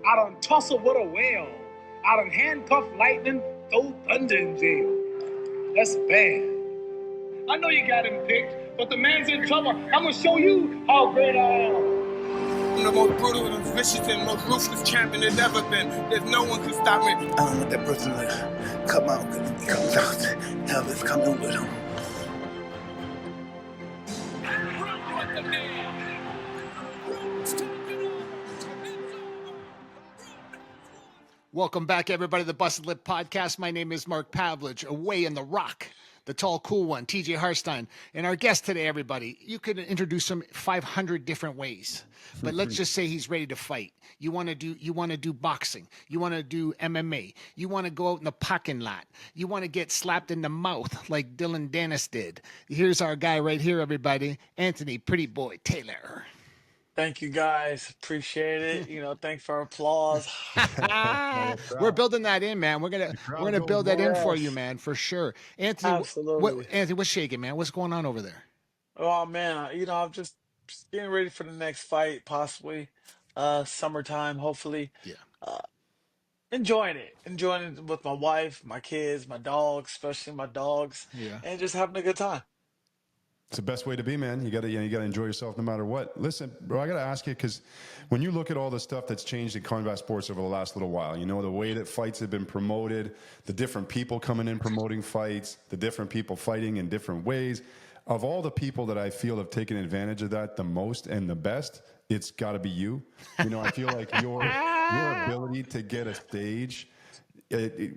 I done tussle with a whale. I done handcuff lightning, throw thunder in jail. That's bad. I know you got him picked, but the man's in trouble. I'm gonna show you how great I am. I'm the most brutal and vicious and most ruthless champion there's ever been. There's no one can stop me. I don't want that person to come out, because if he comes out, hell is coming with him. Welcome back, everybody, to the Busted Lip Podcast. My name is Mark Pavelich, away in the rock, the tall, cool one, TJ Harstine. And our guest today, everybody, you could introduce him 500 different ways, but let's just say he's ready to fight. You want to do boxing. You want to do MMA. You want to go out in the parking lot. You want to get slapped in the mouth like Dylan Dennis did. Here's our guy right here, everybody, Anthony Pretty Boy Taylor. Thank you, guys. Appreciate it. Thanks for applause. We're building that in, man. We're gonna build that in for you, man, for sure. Anthony, Absolutely. Anthony, what's shaking, man? What's going on over there? Oh man, I'm just getting ready for the next fight, possibly summertime, hopefully. Yeah. Enjoying it with my wife, my kids, my dogs, especially my dogs, Yeah. and just having a good time. It's the best way to be, man. You gotta enjoy yourself no matter what. Listen, bro, I gotta ask you, because when you look at all the stuff that's changed in combat sports over the last little while, the way that fights have been promoted, the different people coming in promoting fights, the different people fighting in different ways. Of all the people that I feel have taken advantage of that the most and the best, it's got to be you. I feel like your ability to get a stage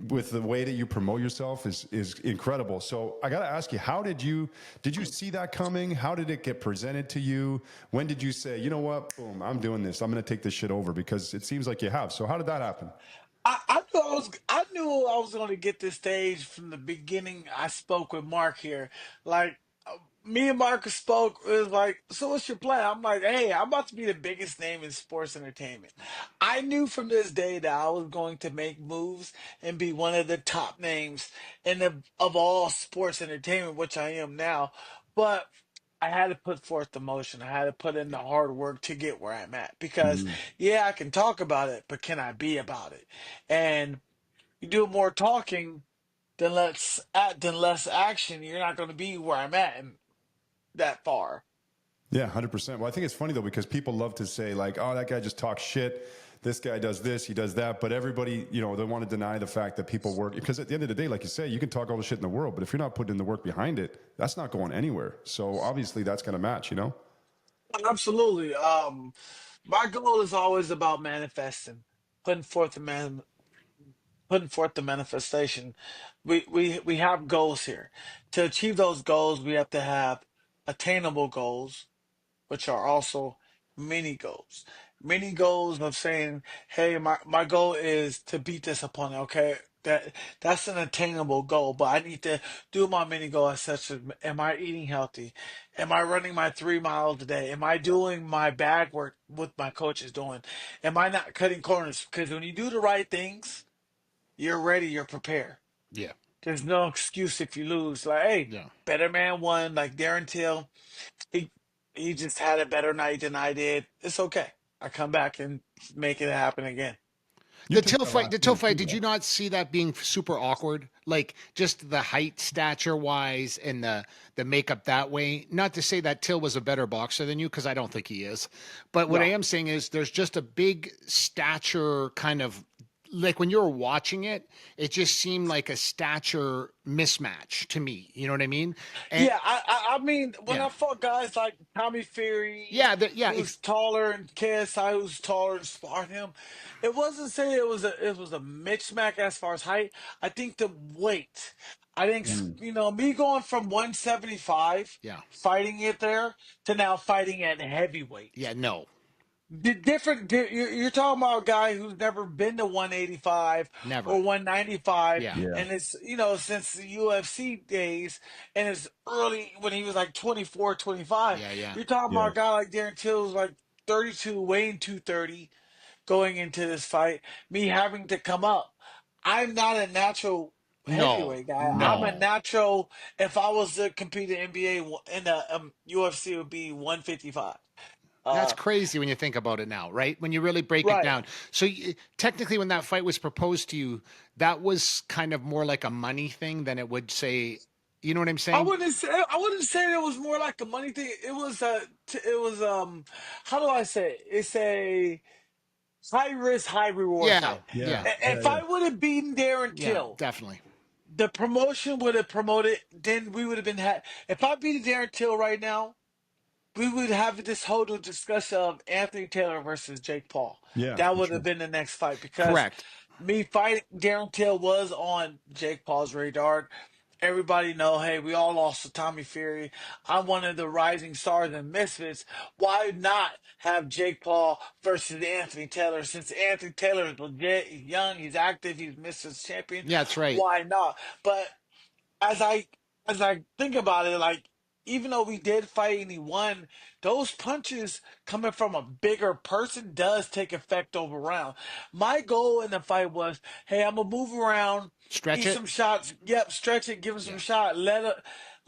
with the way that you promote yourself is incredible. So I got to ask you, did you see that coming? How did it get presented to you? When did you say, you know what, boom, I'm doing this. I'm going to take this shit over? Because it seems like you have. So how did that happen? I knew I was going to get this stage from the beginning. I spoke with Mark here, like me and Marcus spoke. It was like, so what's your plan? I'm like, hey, I'm about to be the biggest name in sports entertainment. I knew from this day that I was going to make moves and be one of the top names of all sports entertainment, which I am now. But I had to put forth the motion. I had to put in the hard work to get where I'm at because, yeah, I can talk about it, but can I be about it? And you do more talking than less action. You're not going to be where I'm at and that far. Yeah, 100%. Well, I think it's funny, though, because people love to say, like, oh, that guy just talks shit. This guy does this, he does that. But everybody, they want to deny the fact that people work. Because at the end of the day, like you say, you can talk all the shit in the world, but if you're not putting in the work behind it, that's not going anywhere. So obviously that's going to match. Absolutely. My goal is always about manifesting, putting forth the putting forth the manifestation. We have goals here. To achieve those goals, we have to have attainable goals, which are also mini goals. Mini goals of saying, hey, my goal is to beat this opponent, okay? That's an attainable goal, but I need to do my mini goal as such as, am I eating healthy? Am I running my 3 miles a day? Am I doing my bag work what my coach is doing? Am I not cutting corners? Because when you do the right things, you're ready, you're prepared. Yeah. There's no excuse if you lose. Like, hey, Yeah. better man won, like Darren Till. He he just had a better night than I did. It's okay. I come back and make it happen again. You took that last The Till night fight, too, did you though. not see that being super awkward? Like just the height, stature wise, and the makeup that way. Not to say that Till was a better boxer than you, because I don't think he is. But what I No. am saying is there's just a big stature kind of like when you were watching it, it just seemed like a stature mismatch to me. You know what I mean? And Yeah, I mean, when yeah. I fought guys like Tommy Fury, Yeah, yeah, who's taller, and KSI, who's taller and sparred him, it wasn't saying it was a mismatch as far as height. I think the weight. I think me going from 175 yeah, fighting it there to now fighting at heavyweight. yeah. No, You're talking about a guy who's never been to 185 never. or 195, Yeah, Yeah. and it's since the UFC days, and it's early when he was like 24, 25. yeah, yeah. You're talking Yeah. about a guy like Darren Till who's like 32, weighing 230, going into this fight. Me having to come up. I'm not a natural No, heavyweight guy. I'm a no. natural. If I was to compete in NBA in the UFC, it would be 155. That's crazy when you think about it now, right? When you really break it Right. down. So technically, when that fight was proposed to you, that was kind of more like a money thing than it would say. You know what I'm saying? I wouldn't say it was more like a money thing. It was it was how do I say it? It's a high risk, high reward Yeah, fight. yeah, If I would have beaten Darren yeah, Till, definitely. the promotion would have promoted. Then we would have been if I beat Darren Till right now, we would have this whole new discussion of Anthony Taylor versus Jake Paul. Yeah, That for would have sure. been the next fight because Correct. me fighting Darren Till was on Jake Paul's radar. Everybody know, hey, we all lost to Tommy Fury. I'm one of the rising stars in Misfits. Why not have Jake Paul versus Anthony Taylor? Since Anthony Taylor is legit, he's young, he's active, he's Misfits champion. Yeah, that's right. Why not? But as I as I think about it, like even though we did fight and he won, those punches coming from a bigger person does take effect over round. My goal in the fight was, hey, I'm gonna move around, Stretch eat it. some shots, yep, stretch it, give him some Yeah. shot,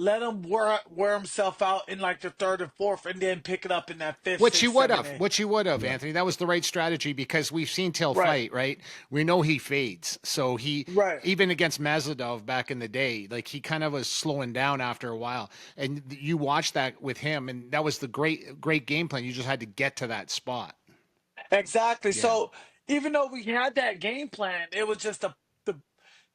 let him wear himself out in like the third and fourth, and then pick it up in that fifth, What you sixth, would seventh, have, eighth. what you would have, Anthony. That was the right strategy because we've seen Till Right, fight, right? We know he fades. So right. even against Mazadov back in the day, like he kind of was slowing down after a while. And you watched that with him, and that was the great game plan. You just had to get to that spot. Exactly. Yeah, So even though we had that game plan, it was just the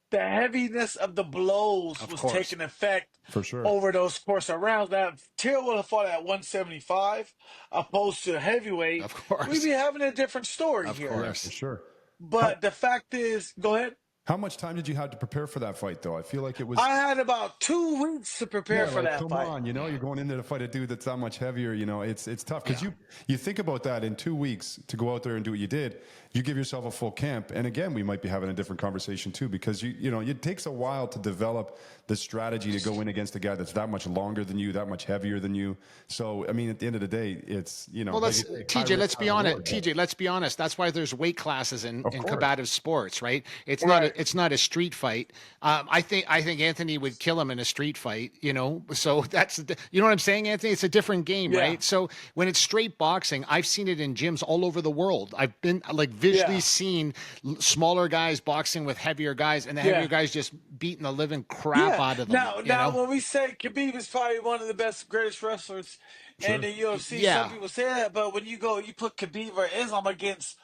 the heaviness of the blows of was course. taking effect For sure. over those course of rounds. Now, if Till would have fought at 175 opposed to heavyweight, Of we'd course. be having a different story Of here. Yeah, for course. sure. How But the fact is, go ahead. how much time did you have to prepare for that fight, though? I feel like it was. I had about 2 weeks to prepare Yeah, for like that come fight. on, Yeah. you're going in there to fight a dude that's that much heavier. It's tough because Yeah. you think about that in 2 weeks to go out there and do what you did. You give yourself a full camp, and again, we might be having a different conversation too because it takes a while to develop the strategy to go in against a guy that's that much longer than you, that much heavier than you. So I mean, at the end of the day, it's Well, like let's you say, high TJ. risk, Let's high be honest. reward. TJ, let's be honest. That's why there's weight classes Of in course. combative sports, right? It's not Right. it's not a street fight. I think Anthony would kill him in a street fight. So you know what I'm saying, Anthony. It's a different game, Yeah. right? So when it's straight boxing, I've seen it in gyms all over the world. I've been like visually Yeah. seen smaller guys boxing with heavier guys, and the heavier Yeah. guys just beating the living crap Yeah. out of them. Now, when we say Khabib is probably one of the best, greatest wrestlers in Sure. the UFC, some Yeah, people say that, but when you put Khabib or Islam against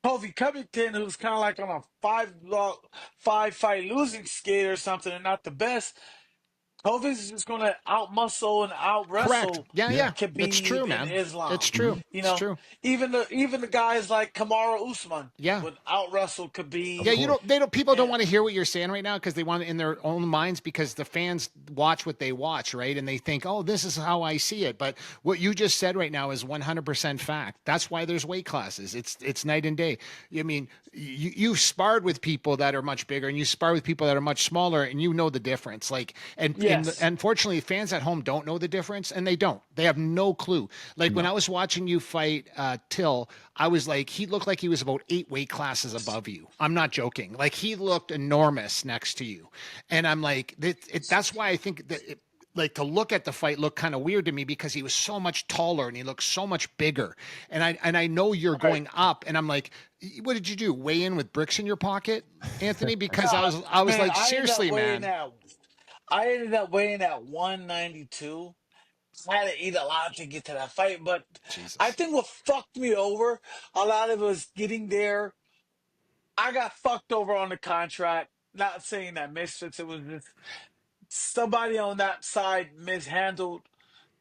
Kofi Covington, who's kind of like on a five fight losing skid or something, and not the best, Kofi's just going to outmuscle and out correct. wrestle Yeah, Yeah. yeah. It's Khabib true, and man. It's Islam. true. You It's know, true. even the guys like Kamaru Usman Yeah. would out wrestle Of Yeah, Khabib. you course. don't. They don't. People don't And want to hear what you're saying right now because they want it in their own minds because the fans watch what they watch, right? And they think, "Oh, this is how I see it." But what you just said right now is 100% fact. That's why there's weight classes. It's night and day. I mean, you've sparred with people that are much bigger, and you spar with people that are much smaller, and you know the difference. Like, and yes, unfortunately, fans at home don't know the difference, and they don't. They have no clue. Like when I was watching you fight Till, I was like, he looked like he was about 8 weight classes above you. I'm not joking. Like he looked enormous next to you, and I'm like, that's why I think that. Like to look at the fight looked kind of weird to me because he was so much taller and he looked so much bigger. And I know you're right. going up, and I'm like, what did you do? Weigh in with bricks in your pocket, Anthony? Because Nah, I was man, like, seriously, man. I ended up weighing at 192. I had to eat a lot to get to that fight, but I Jesus. think what fucked me over a lot of it was getting there. I got fucked over on the contract. Not saying that Misfits, it was just somebody on that side mishandled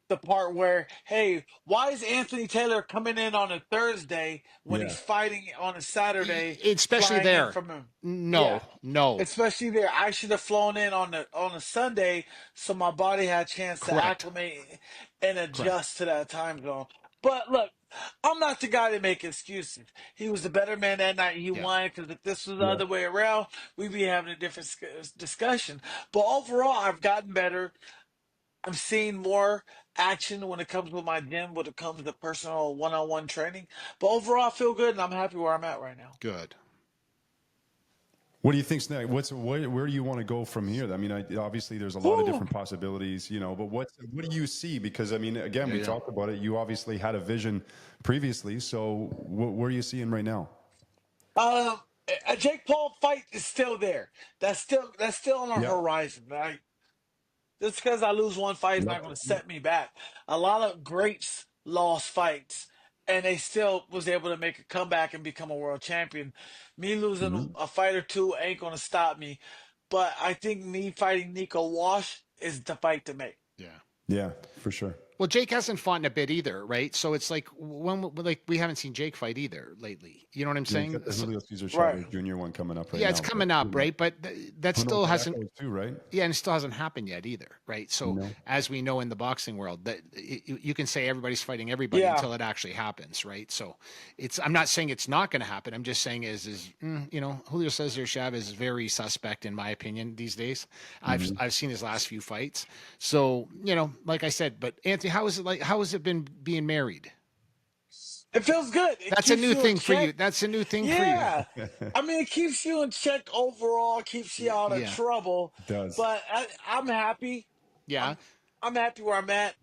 the part where, hey, why is Anthony Taylor coming in on a Thursday when Yeah. he's fighting on a Saturday, Especially flying in there. from him? Yeah, No, no. especially there. I should have flown in on a Sunday so my body had a chance to Correct. acclimate and Correct. adjust to that time zone. But look, I'm not the guy to make excuses. He was the better man that night. He Yeah. won because if this was the Yeah. other way around, we'd be having a different discussion. But overall, I've gotten better. I'm seeing more action when it comes with my gym, when it comes to personal one-on-one training. But overall, I feel good and I'm happy where I'm at right now. Good. What do you think's next? Where do you want to go from here? I mean, obviously there's a lot of different possibilities, but what do you see? Because I mean, again, we talked about it. You obviously had a vision previously. So where are you seeing right now? A Jake Paul fight is still there. That's still on the horizon, right? Just because I lose one fight is not going to set me back. A lot of greats lost fights, and they still was able to make a comeback and become a world champion. Me losing a fight or two ain't going to stop me, but I think me fighting Nico Walsh is the fight to make. Yeah, for sure. Well, Jake hasn't fought in a bit either, right? So it's like we haven't seen Jake fight either lately. You know what I'm saying? The Julio Cesar Chavez Jr. one coming up right now. Yeah, it's coming up, right? But that still hasn't. Too, right? Yeah, and it still hasn't happened yet either, right? So as we know in the boxing world, that you can say everybody's fighting everybody until it actually happens, right? So I'm not saying it's not going to happen. I'm just saying Julio Cesar Chavez is very suspect in my opinion these days. I've seen his last few fights, so like I said. But Anthony, how has it been being married? It feels good. That's a new thing for you. That's a new thing for you. Yeah. I mean, it keeps you in check overall, keeps you out of trouble. It does. But I'm happy. Yeah. I'm happy where I'm at.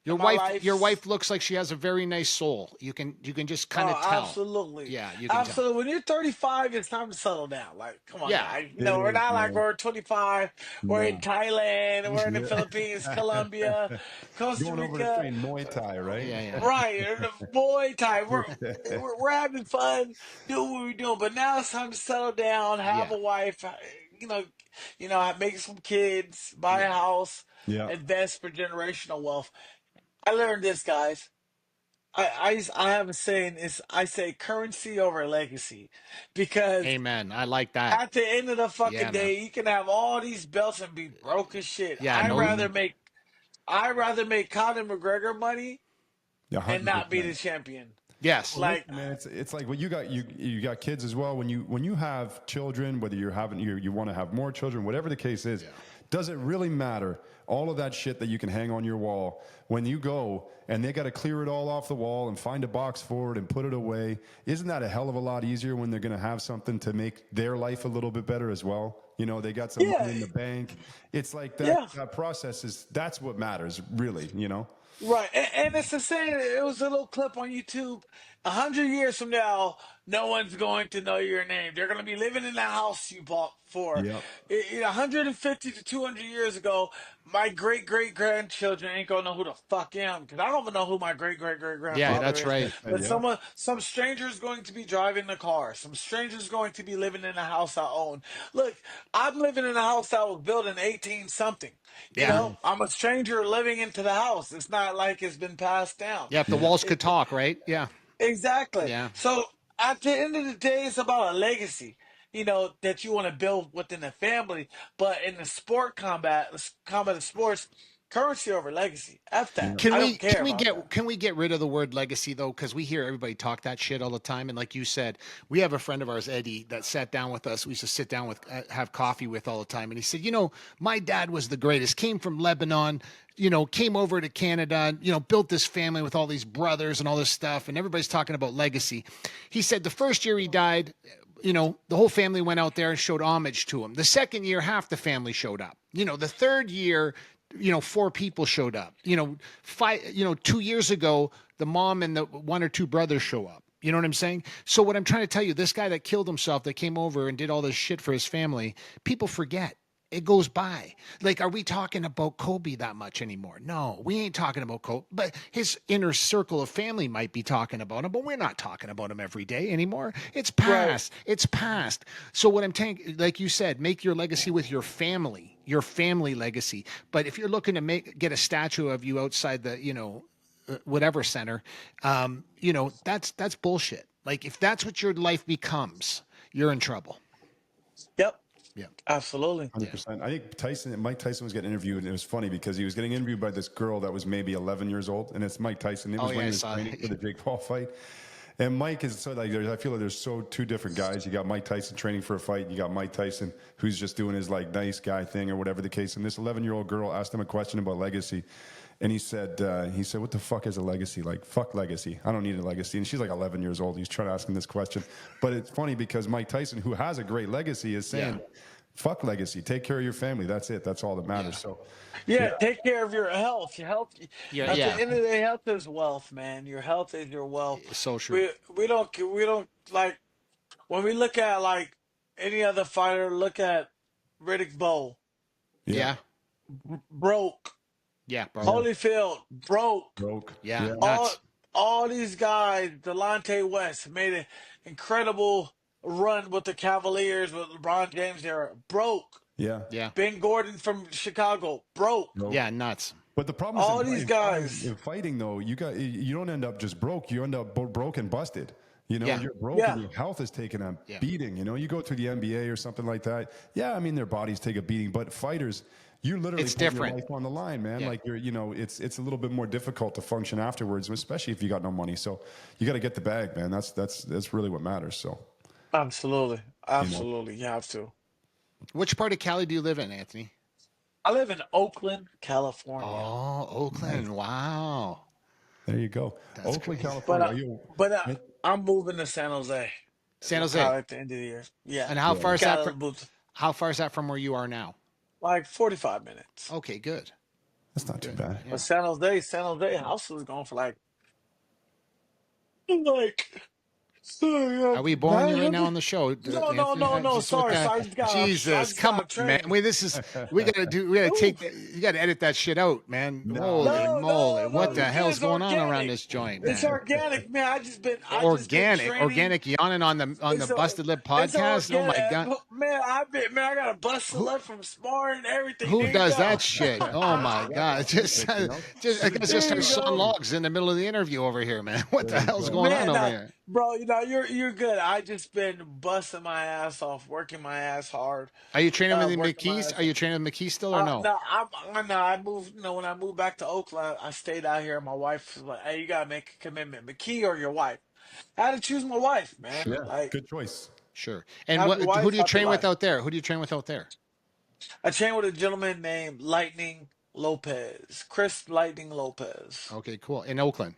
Your wife looks like she has a very nice soul. You can just kind of tell. Absolutely. Yeah, you can absolutely. tell. When you're 35, it's time to settle down. Like, come on, Yeah. guys. We're not like we're 25. We're in Thailand. We're in the Philippines, Colombia, Costa Going Rica. over to train Muay Thai, right? Yeah. Right, the Muay Thai. We're having fun, doing what we're doing. But now it's time to settle down, have a wife, make some kids, buy a house, invest for generational wealth. I learned this, guys. I have a saying is I say currency over legacy, because Amen. I like that. at the end of the fucking day, you can have all these belts and be broke as shit. Yeah, I'd rather make Conor McGregor money and not be the champion. Yes. Like, man, it's like when you got kids as well. When you have children, whether you want to have more children, whatever the case is, does it really matter? All of that shit that you can hang on your wall, when you go and they got to clear it all off the wall and find a box for it and put it away, isn't that a hell of a lot easier when they're going to have something to make their life a little bit better as well? They got some money in the bank. It's like that process that's what matters, really, Right, and it's the same. It was a little clip on YouTube. 100 years from now, no one's going to know your name. They're going to be living in the house you bought for. 150 to 200 years ago, my great grandchildren ain't gonna know who the fuck I am, because I don't even know who my great grandfather is. Yeah, that's right. But some stranger's going to be driving the car. Some stranger's going to be living in the house I own. Look, I'm living in a house I was built in 18 something. I'm a stranger living into the house. It's not like it's been passed down. Yeah, if the walls could talk, right? Yeah. Exactly. Yeah. So at the end of the day, it's about a legacy, that you want to build within the family. But in the combat of sports, currency over legacy. F that. Can we get rid of the word legacy though? Because we hear everybody talk that shit all the time. And like you said, we have a friend of ours, Eddie, that sat down with us. We used to sit down with, have coffee with all the time. And he said, my dad was the greatest, came from Lebanon, came over to Canada, built this family with all these brothers and all this stuff. And everybody's talking about legacy. He said the first year he died, the whole family went out there and showed homage to him. The second year, half the family showed up. The third year, 4 people showed up. 2 years ago, the mom and the 1 or 2 brothers show up. You know what I'm saying? So what I'm trying to tell you, this guy that killed himself, that came over and did all this shit for his family, people forget. It goes by. Like, are we talking about Kobe that much anymore? No, we ain't talking about Kobe. But his inner circle of family might be talking about him, but we're not talking about him every day anymore. It's past. Right. It's past. So what I'm saying, like you said, make your legacy with your family legacy. But if you're looking to get a statue of you outside the, whatever center, that's bullshit. Like, if that's what your life becomes, you're in trouble. Yep. Yeah, absolutely. 100%. I think Mike Tyson was getting interviewed, and it was funny because he was getting interviewed by this girl that was maybe 11 years old, and it's Mike Tyson. It was when he was training for the Jake Paul fight. And Mike is I feel like there's 2 different guys. You got Mike Tyson training for a fight. You got Mike Tyson who's just doing his nice guy thing or whatever the case. And this 11-year-old girl asked him a question about legacy. And he said, what the fuck is a legacy? Like, fuck legacy. I don't need a legacy. And she's like 11 years old. He's trying to ask him this question. But it's funny because Mike Tyson, who has a great legacy, is saying, fuck legacy. Take care of your family. That's it. That's all that matters. So, take care of your health. Your health. Yeah, At the yeah. end of the day, health is wealth, man. Your health is your wealth. So true. We don't like when we look at like any other fighter. Look at Riddick Bowe, Yeah. broke. Yeah, bro. Holyfield, broke. Yeah, All nuts. all these guys, Delonte West made an incredible run with the Cavaliers with LeBron James there. Broke. yeah. Yeah. Ben Gordon from Chicago, broke. Yeah, nuts. But the problem is All these guys. in fighting though, you don't end up just broke. You end up broke and busted. You know, Yeah. you're broke Yeah. and your health is taking a Yeah. beating. You know, you go to the NBA or something like that. Yeah, I mean their bodies take a beating, but fighters, you literally It's put your different. life on the line, man. Yeah. Like it's a little bit more difficult to function afterwards, especially if you got no money. So you got to get the bag, man. That's really what matters. So Absolutely. Absolutely. You have to. Which part of Cali do you live in, Anthony? I live in Oakland, California. Oh, Oakland. Wow. there you go. That's Oakland, crazy. California. I'm moving to San Jose. San Jose. At the end of the year. Yeah. And how far is that Gotta from, move from where you are now? like 45 minutes. Okay, good. That's not too bad. But San Jose house was going for like Are we boring you right now on the show? No. Sorry. I just got Jesus, come on, man. We gotta take you gotta edit that shit out, man. Holy moly. What the hell's going on around this joint, man? It's organic, man. I just been Organic yawning on the Busted Lip podcast. Oh my god. Man, I got a busted lip from sparring and everything. Who There you does go. that shit? Oh my god. I guess just start sawing logs in the middle of the interview over here, man. What the hell's going on over here? Bro, you're good. I just been busting my ass off, working my ass hard. Are you training with the working my McKees? ass Are you training with McKee still or no? No, I moved. When I moved back to Oakland, I stayed out here. My wife was like, "Hey, you gotta make a commitment, McKee or your wife." I had to choose my wife, man. Yeah, Like, good choice. Sure. And happy wife, who do you happy train with life. out there? Who do you train with out there? I trained with a gentleman named Lightning Lopez, Chris Lightning Lopez. Okay, cool. In Oakland.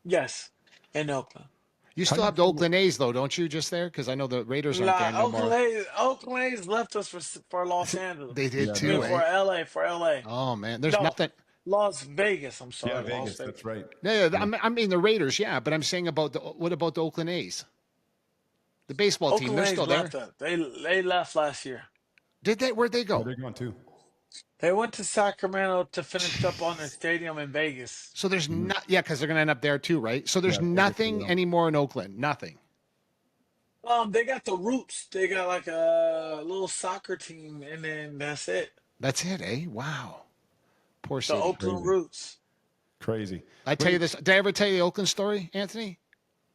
Yes, in Oakland. You still have the Oakland A's though, don't you? Just there, because I know the Raiders aren't there no more. Oakland A's left us for Los Angeles. They did I too. mean, for Eh? LA, for LA. Oh man, there's No, nothing. Las Vegas. I'm sorry, Yeah, Las Vegas. That's right. Yeah, I mean the Raiders, yeah, but I'm saying what about the Oakland A's? The baseball team, Oakland they're A's still there. left us. They left last year. Did they? Where'd they Oh, go? they're gone too. They went to Sacramento to finish up on their stadium in Vegas. So there's not, yeah, because they're gonna end up there too, right? So there's Yeah, Vegas nothing will. anymore in Oakland. Nothing. They got the Roots. They got like a little soccer team, and then that's it. That's it, eh? Wow. Poor The city. Oakland Crazy. Roots. Did Crazy. I tell you this? Did I ever tell you the Oakland story, Anthony?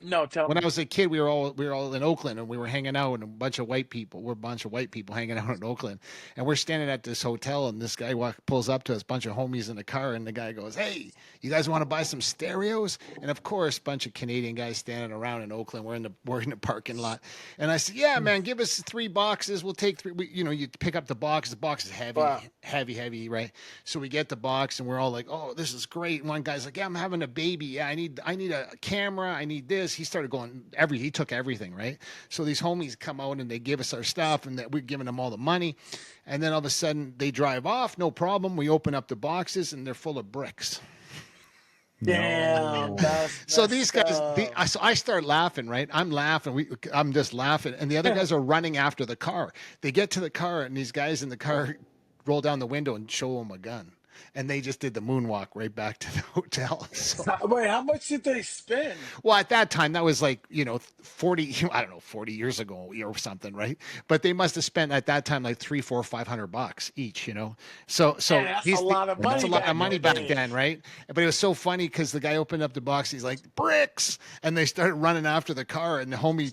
No, tell When me. I was a kid, we were all in Oakland, and we were hanging out, and a bunch of white people. We're a bunch of white people hanging out in Oakland, and we're standing at this hotel, and this guy pulls up to us, bunch of homies in the car, and the guy goes, "Hey, you guys want to buy some stereos?" And of course, a bunch of Canadian guys standing around in Oakland. We're in the parking lot, and I said, "Yeah, man, give us 3 boxes. We'll take 3." You pick up the box. The box is heavy, Wow. heavy, right? So we get the box, and we're all like, "Oh, this is great." And one guy's like, "Yeah, I'm having a baby. Yeah, I need a camera. I need this." He started going. He took everything, right? So these homies come out and they give us our stuff, and that we're giving them all the money, and then all of a sudden they drive off, no problem. We open up the boxes and they're full of bricks. Damn. So these guys, so I start laughing, right? I'm laughing. I'm just laughing, and the other guys are running after the car. They get to the car, and these guys in the car roll down the window and show them a gun. And they just did the moonwalk right back to the hotel. So, Wait, how much did they spend? well, at that time, that was like, 40 years ago or something, right? But they must have spent at that time like $300, $400, $500 each, So Man, that's a lot of money. that's a lot of money back then. then, right? But it was so funny because the guy opened up the box. He's like, "Bricks!" And they started running after the car. And the homie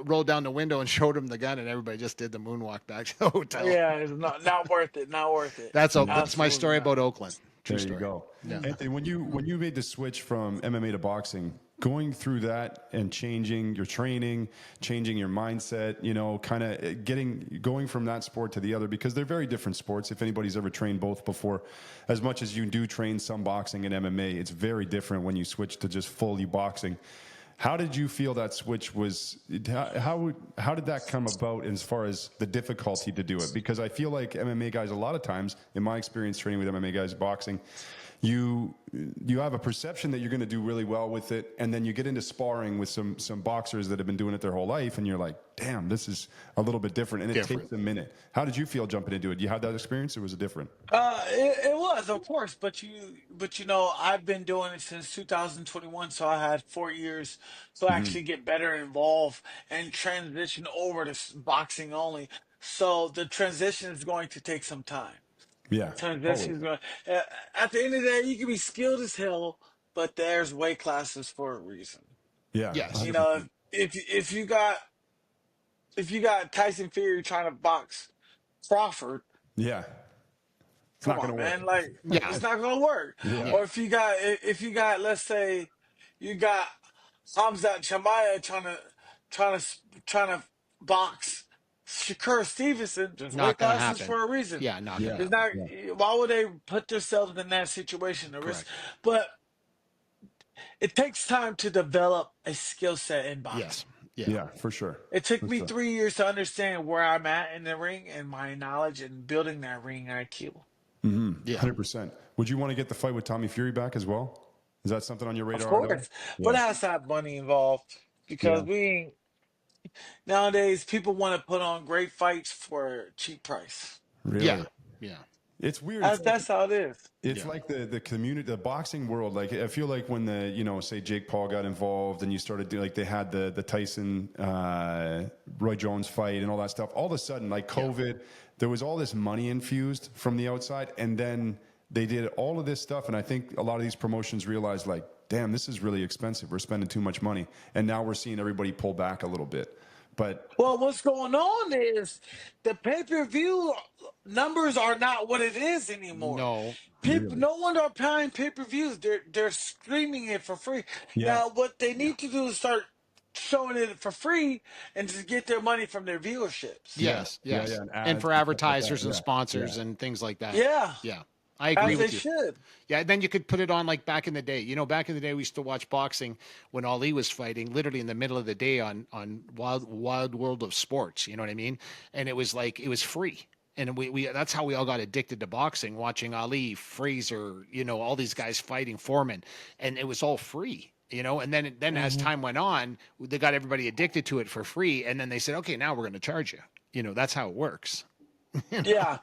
rolled down the window and showed him the gun. And everybody just did the moonwalk back to the hotel. Yeah, it's not worth it. Not worth it. That's my Absolutely story not. about Oakland. True There story. you go. Yeah. Anthony, when you made the switch from MMA to boxing, going through that and changing your training, changing your mindset, you know, kind of going from that sport to the other, because they're very different sports. If anybody's ever trained both before, as much as you do train some boxing and MMA, it's very different when you switch to just fully boxing. How did you feel that switch was? How did that come about as far as the difficulty to do it? Because I feel like MMA guys, a lot of times, in my experience training with MMA guys boxing, you have a perception that you're going to do really well with it, and then you get into sparring with some boxers that have been doing it their whole life, and you're like, damn, this is a little bit different, and it takes a minute. How did you feel jumping into it? You had that experience, or was it different? It was, of course, but you know, I've been doing it since 2021, so I had 4 years to Hmm. actually get better involved and transition over to boxing only. So the transition is going to take some time. Yeah, totally. Transition is going. Uh, at the end of the day, you can be skilled as hell, but there's weight classes for a reason. Yeah, Yes. You know, 100%. if you got Tyson Fury trying to box Crawford. Yeah, it's Come not going on, to work. man. Like Yeah. it's not gonna work. Yeah, Yeah. Or if you got let's say you got Hamzat Chamaya trying to box Shakur Stevenson, there's Not weight gonna classes happen. for a reason. Yeah, not gonna yeah, There's happen. not why would they put themselves in that situation to risk? Correct. But it takes time to develop a skill set in boxing. Yes. Yeah. yeah, for sure. It took For me sure. 3 years to understand where I'm at in the ring and my knowledge and building that ring IQ. Yeah. 100%. Would you want to get the fight with Tommy Fury back as well? Is that something on your Of radar at all? course. But Yeah. it has to have money involved because Yeah. we ain't nowadays people want to put on great fights for a cheap price. Yeah. Really? Yeah. It's weird. That's how it is. It's Yeah. like the community, the boxing world. Like, I feel like when say Jake Paul got involved and you started doing, like, they had the Tyson, Roy Jones fight and all that stuff. All of a sudden, like COVID, there was all this money infused from the outside, and then they did all of this stuff. And I think a lot of these promotions realized, like, damn, this is really expensive. We're spending too much money. And now we're seeing everybody pull back a little bit. But Well, what's going on is the pay-per-view numbers are not what it is anymore. No. People, really, no one are paying pay-per-views. They're streaming it for free. yeah, Now, what they Yeah. need to do is start showing it for free and just get their money from their viewerships. yeah, Yes. yeah, Yes. and And ads for and stuff like that. advertisers and Yeah, sponsors yeah, and things like that. Yeah, Yeah. I agree as they with you. should. Yeah, then you could put it on like back in the day. You know, back in the day we used to watch boxing when Ali was fighting, literally in the middle of the day on Wild World of Sports. You know what I mean? And it was like it was free. And we that's how we all got addicted to boxing, watching Ali, Fraser, you know, all these guys fighting Foreman, and it was all free. You know, and then as Mhm. time went on, they got everybody addicted to it for free, and then they said, okay, now we're going to charge you. You know, that's how it works. You know? Yeah,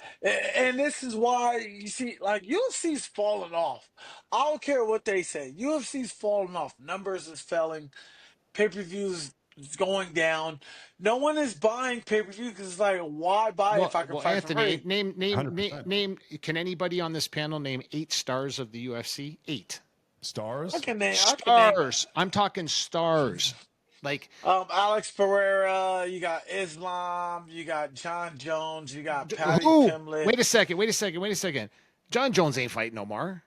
and this is why you see, like UFC's falling off. I don't care what they say. UFC's falling off. Numbers is falling. Pay-per-views is going down. No one is buying pay-per-view because it's like, why buy if I can Well, fight for Anthony, free? name. Can anybody on this panel name 8 stars of the UFC? 8 I stars. can name. I can name. stars. I'm talking stars. Like, Alex Pereira. You got Islam. You got John Jones. You got Patty who? Pimlet. Wait a second. Wait a second. Wait a second. John Jones ain't fighting no more.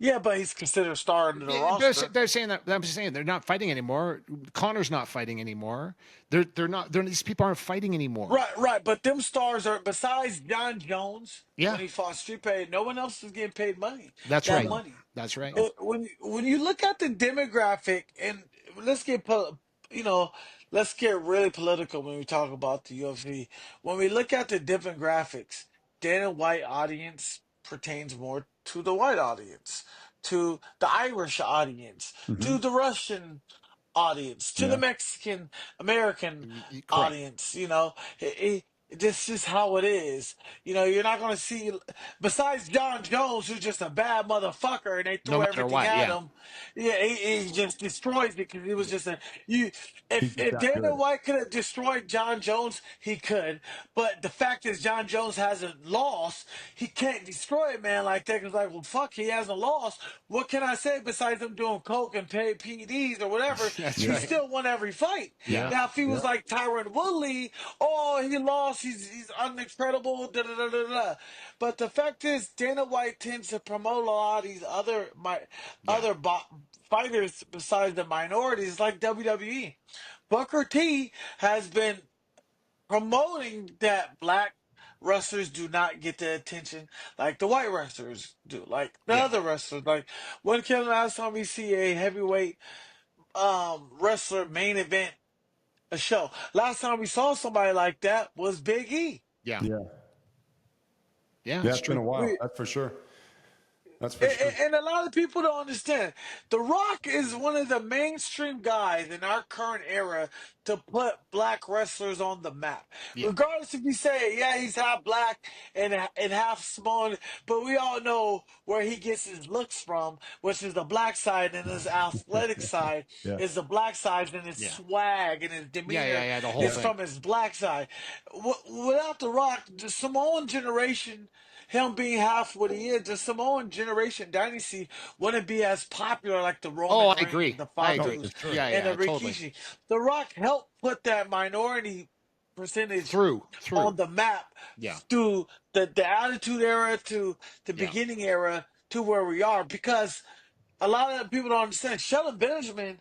Yeah, but he's considered a star under the Yeah, roster. they're saying that. I'm just saying they're not fighting anymore. Connor's not fighting anymore. They're not. These people aren't fighting anymore. Right, right. But them stars are besides John Jones Yeah, when he fought Street Pay, no one else is getting paid money. that's That right. money. That's right. When you look at the demographic and let's get you know let's get really political when we talk about the UFC. When we look at the demographics, Dana White audience pertains more to the white audience, to the Irish audience, Hmm. to the Russian audience, to the Yeah. Mexican American Correct. audience. This is how it is. You're not going to see, besides John Jones, who's just a bad motherfucker, and they No threw matter everything what. at Yeah. him. Yeah, he just destroys it because he was just a you. He's just If that Dana good. White could have destroyed John Jones, he could. But the fact is, John Jones hasn't lost. He can't destroy a man like that. Cause like, well, fuck, he hasn't lost. What can I say besides him doing coke and pay PEDs or whatever? That's He Yeah. right. still won every fight. Yeah. Now, if he was Yeah. like Tyron Woodley, oh, he lost. He's unincredible. Da da da da da. But the fact is, Dana White tends to promote a lot of these Yeah. other fighters besides the minorities like WWE. Booker T has been promoting that black wrestlers do not get the attention like the white wrestlers do, like the Yeah. other wrestlers. Like when can last time we see a heavyweight wrestler main event a show? Last time we saw somebody like that was Big E. Yeah. Yeah. Yeah. Yeah, It's it's been true. a while. We, That's for sure. That's for sure. and a lot of people don't understand. The Rock is one of the mainstream guys in our current era to put black wrestlers on the map. Yeah. Regardless if you say, yeah, he's half black and half Samoan, but we all know where he gets his looks from, which is the black side, and his athletic side Yeah. is the black side, and his Yeah. swag and his demeanor Yeah. The whole is thing. from his black side. Without The Rock, the Samoan generation, him being half what he is, the Samoan generation dynasty wouldn't be as popular like the Oh, Roman I Reigns, agree. the I No, agree. for Fabulous, sure. and the Totally. Rikishi. The Rock helped put that minority percentage Through. on the map Yeah. through the Attitude Era to the Yeah. beginning era to where we are, because a lot of people don't understand. Shelton Benjamin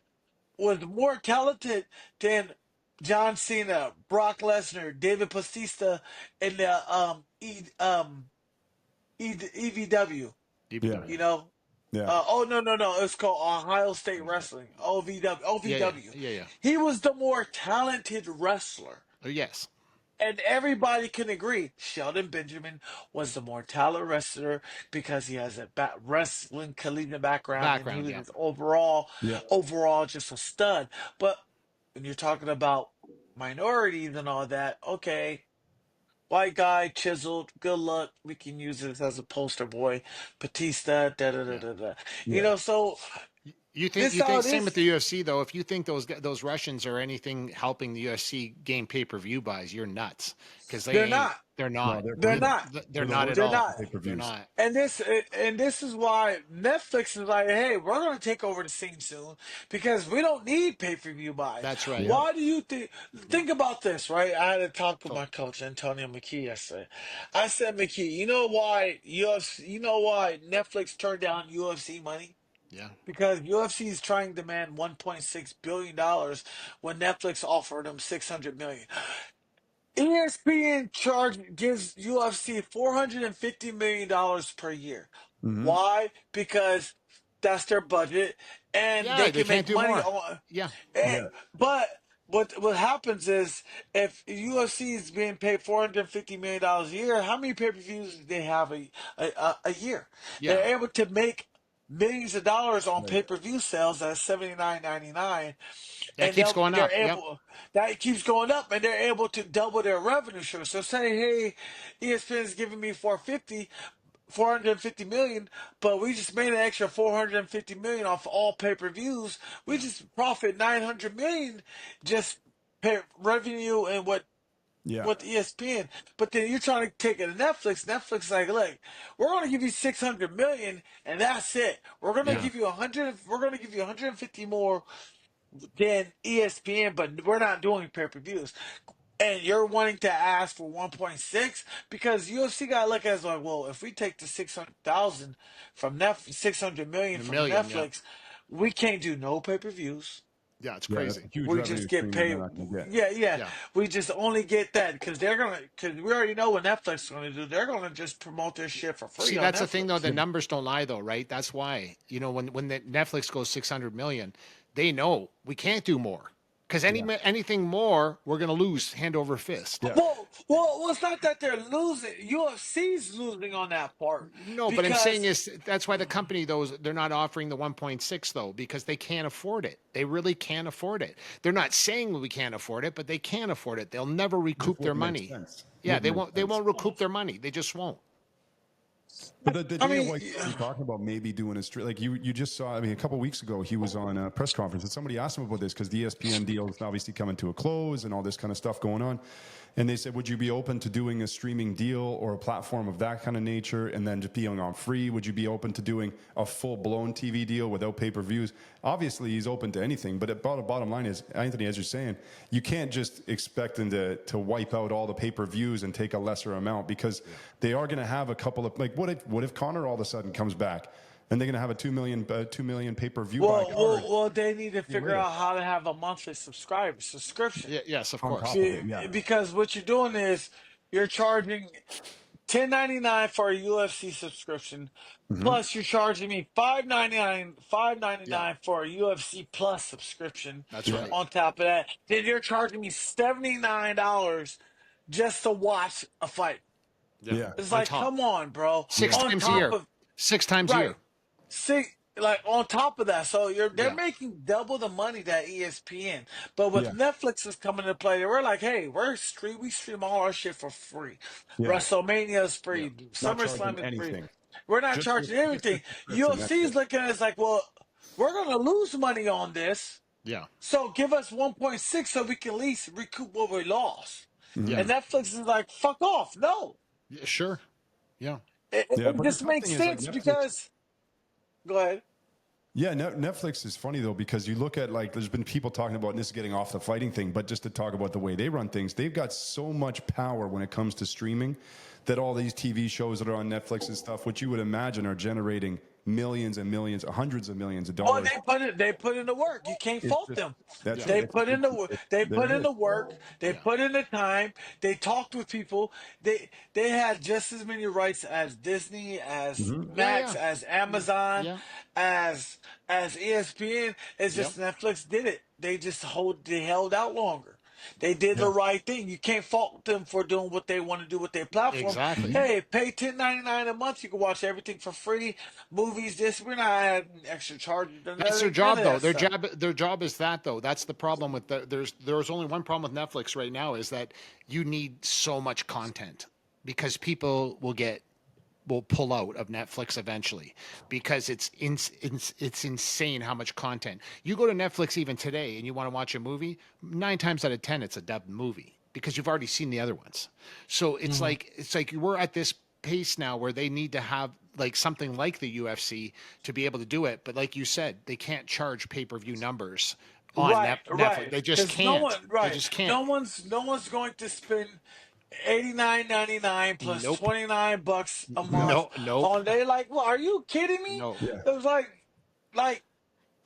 was more talented than John Cena, Brock Lesnar, David Bautista, and the EVW. Yeah. You know, Yeah. oh no, it's called Ohio State Wrestling, OVW. OVW. Yeah. He was the more talented wrestler, Oh, yes. and everybody can agree. Sheldon Benjamin was the more talented wrestler because he has a wrestling collegiate background, and he Background. was Yeah. just overall, Yeah. just a stud. But when you're talking about minorities and all that, okay. White guy, chiseled, good luck. We can use this as a poster boy. Batista, da da da Yeah. da da. Yeah. So You this think how it same with is. the UFC though? If you think those Russians are anything helping the UFC gain pay-per-view buys, you're nuts because they They're ain't. not. They're No, not. they're They're brutal. not. They're They're the not at worst They're all. not. They're pay-per-views. not. And this is why Netflix is like, hey, we're gonna take over the scene soon because we don't need pay-per-view buys. That's right. Yeah. Why do you think about this, right? I had a talk with So, my coach Antonio McKee yesterday. I said, McKee, you know why Netflix turned down UFC money? yeah. Because UFC is trying to demand $1.6 billion when Netflix offered them $600 million. ESPN gives UFC $450 million per year. Mm-hmm. Why? Because that's their budget, and Yeah. they They can can't make do money more. on. Yeah. eh, Yeah. But what happens is if UFC is being paid $450 million a year, how many pay-per-views do they have a year? Yeah. They're able to make millions of dollars on Right. pay-per-view sales at $79.99, That and keeps going they're up. Yep. able that keeps going up, and they're able to double their revenue share. So say, hey, ESPN is giving me 450 million, but we just made an extra 450 million off all pay-per-views. We Yeah. just profit 900 million just pay revenue and what Yeah. with ESPN. But then you're trying to take it to Netflix. Netflix is like, look, we're going to give you 600 million and that's it. We're going to Yeah. give you 100. We're going to give you 150 more than ESPN, but we're not doing pay-per-views. And you're wanting to ask for 1.6 because UFC got to look at it like, well, if we take the 600,000 from Netflix, 600 million A from million. Yeah. Netflix, we can't do no pay-per-views. Yeah. It's Yeah. That's a crazy. huge We revenue just get stream that they're paid. not going to get. Yeah. Yeah. We just only get that because because we already know what Netflix is going to do. They're going to just promote their shit for free See, on that's the thing, though. Netflix. The numbers don't lie, though, right? That's why when the Netflix goes 600 million, they know we can't do more because anything more, we're gonna lose hand over fist. Yeah. Well, it's not that they're losing. UFC's losing on that part No, but I'm saying because is that's why the company they're not offering the 1.6 though because they can't afford it. They really can't afford it. They're not saying we can't afford it, but they can't afford it. They'll never recoup their Wouldn't make money. sense. Yeah, Wouldn't they make won't. They sense. won't recoup their money. They just won't. But the I Dana mean, White you're talking about maybe doing a stream, like you just saw. I mean, a couple weeks ago, he was on a press conference, and somebody asked him about this because the ESPN deal is obviously coming to a close and all this kind of stuff going on. And they said, would you be open to doing a streaming deal or a platform of that kind of nature and then just being on free? Would you be open to doing a full-blown TV deal without pay-per-views? Obviously, he's open to anything, but the bottom line is, Anthony, as you're saying, you can't just expect them to wipe out all the pay-per-views and take a lesser amount because they are going to have a couple of, like, what if Connor all of a sudden comes back and they're going to have a 2 million pay-per-view buy card Well, they need to figure later. out how to have a monthly subscription. Yes, of On course. top of it, yeah. Because what you're doing is you're charging $10.99 for a UFC subscription, plus you're charging me Yeah, $5.99 for a UFC Plus subscription. that's right. On top of that, then you're charging me $79 just to watch a fight. Yeah. It's On like, top. come on, bro. Six On times a top year. of 6 times a right, year. see, like on top of that, so they're Yeah. making double the money that ESPN. But with Yeah. Netflix is coming into play, we're like, hey, we stream all our shit for free. Yeah. WrestleMania is free, Not SummerSlam charging is free. anything. We're not Just charging everything. subscription, that's UFC is it. looking at it as like, well, we're gonna lose money on this, Yeah. so give us 1.6 so we can at least recoup what we lost. Yeah. And Netflix is like, fuck off, no. Yeah, sure. Yeah. Yeah, It but just the tough makes thing is, like, sense Netflix- because. Go ahead. Yeah, Netflix is funny though, because you look at, like, there's been people talking about, and this is getting off the fighting thing, but just to talk about the way they run things, they've got so much power when it comes to streaming that all these TV shows that are on Netflix and stuff, which you would imagine are generating millions and millions, hundreds of millions of Oh, dollars. they put in the work. You can't fault just- them. that's They it. put in the work. They There put it in the is. work. They put in the time. They talked with people. They had just as many rights as Disney, as Max, Yeah. as Amazon, Yeah. as ESPN. It's just Netflix did it. They held out longer. They did the right thing. You can't fault them for doing what they want to do with their platform. Exactly. Hey, pay $10.99 a month. You can watch everything for free. Movies, this. We're not adding extra charges. That's their job, though. Their job is that, though. That's the problem with there's only one problem with Netflix right now, is that you need so much content, because people will pull out of Netflix eventually, because it's insane how much content. You go to Netflix even today and you want to watch a movie, 9 times out of 10 it's a dubbed movie, because you've already seen the other ones. So it's like we're at this pace now where they need to have like something like the UFC to be able to do it, but like you said, they can't charge pay-per-view numbers on Netflix. They just 'Cause can't. Right. They just can't. No one's going to spend $89.99 plus Nope. $29 a month. Nope. On they like, well, are you kidding me? No. It was like.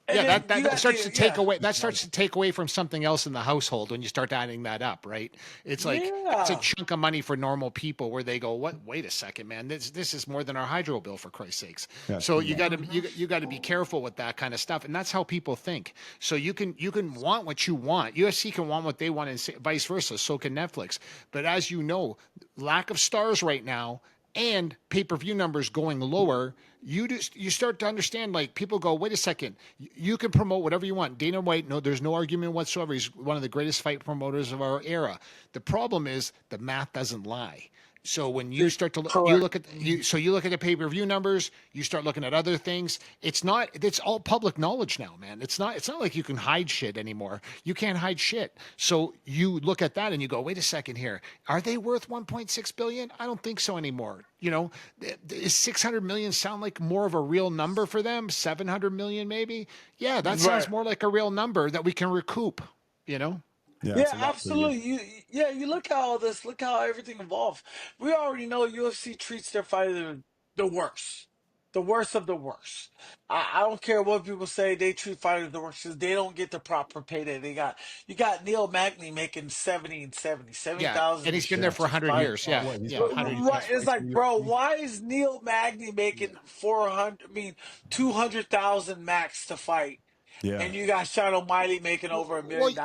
And Yeah, then you that got starts the- to take yeah. away. That starts to take away from something else in the household when you start adding that up, right? It's like it's a Yeah. chunk of money for normal people where they go, "What? Wait a second, man! This is more than our hydro bill, for Christ's sakes." Yeah, So you got to be careful with that kind of stuff, and that's how people think. So you can want what you want. UFC can want what they want, and vice versa. So can Netflix. But as you know, lack of stars right now and pay-per-view numbers going lower, you start to understand, like, people go, wait a second, you can promote whatever you want. Dana White, no, there's no argument whatsoever. He's one of the greatest fight promoters of our era. The problem is the math doesn't lie. So when you start to look, you look at the pay-per-view numbers, you start looking at other things. It's all public knowledge now, man. It's not like you can hide shit anymore. You can't hide shit. So you look at that and you go, wait a second here. Are they worth 1.6 billion? I don't think so anymore. You know, is 600 million sound like more of a real number for them? 700 million maybe? Yeah, that sounds more like a real number that we can recoup, you know? Yeah, Yeah, it's a lot for you. absolutely. You look how all this, look how everything evolved. We already know UFC treats their fighter the worst, the worst of the worst. I don't care what people say, they treat fighters the worst because they don't get the proper payday they got. You got Neil Magny making 70,000. And he's been there for 100 years. Yeah, Well, he's yeah, got 100 Right, years. it's like, bro, why is Neil Magny making 200,000 max to fight? Yeah. And you got Sean O'Malley making over $1 million.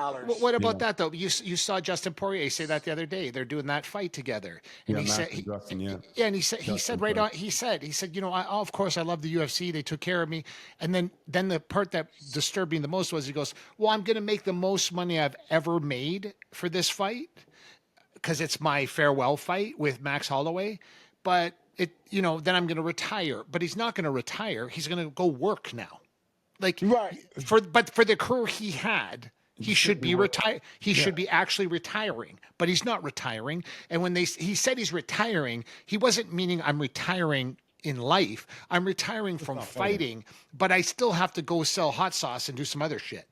What about that though? You saw Justin Poirier say that the other day. They're doing that fight together, and he said, Justin, and he said right on. He said, you know, of course I love the UFC. They took care of me, and then the part that disturbed me the most was he goes, well, I'm going to make the most money I've ever made for this fight because it's my farewell fight with Max Holloway, but then I'm going to retire. But he's not going to retire. He's going to go work now. Like, Right. for the career he had, he should be retired. He should be actually retiring, but he's not retiring. And when he said he's retiring, he wasn't meaning I'm retiring in life. I'm retiring from fighting, but I still have to go sell hot sauce and do some other shit.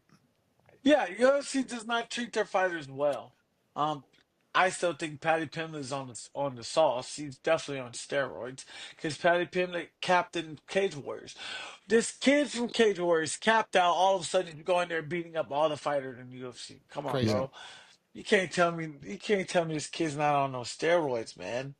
Yeah, UFC does not treat their fighters well. I still think Patty Pimlet's on the sauce. He's definitely on steroids because Patty Pimlet captain Cage Warriors. This kid from Cage Warriors capped out. All of a sudden, he's going there beating up all the fighters in the UFC. Come on, Crazy. Yeah. bro. You can't tell me this kid's not on no steroids, man.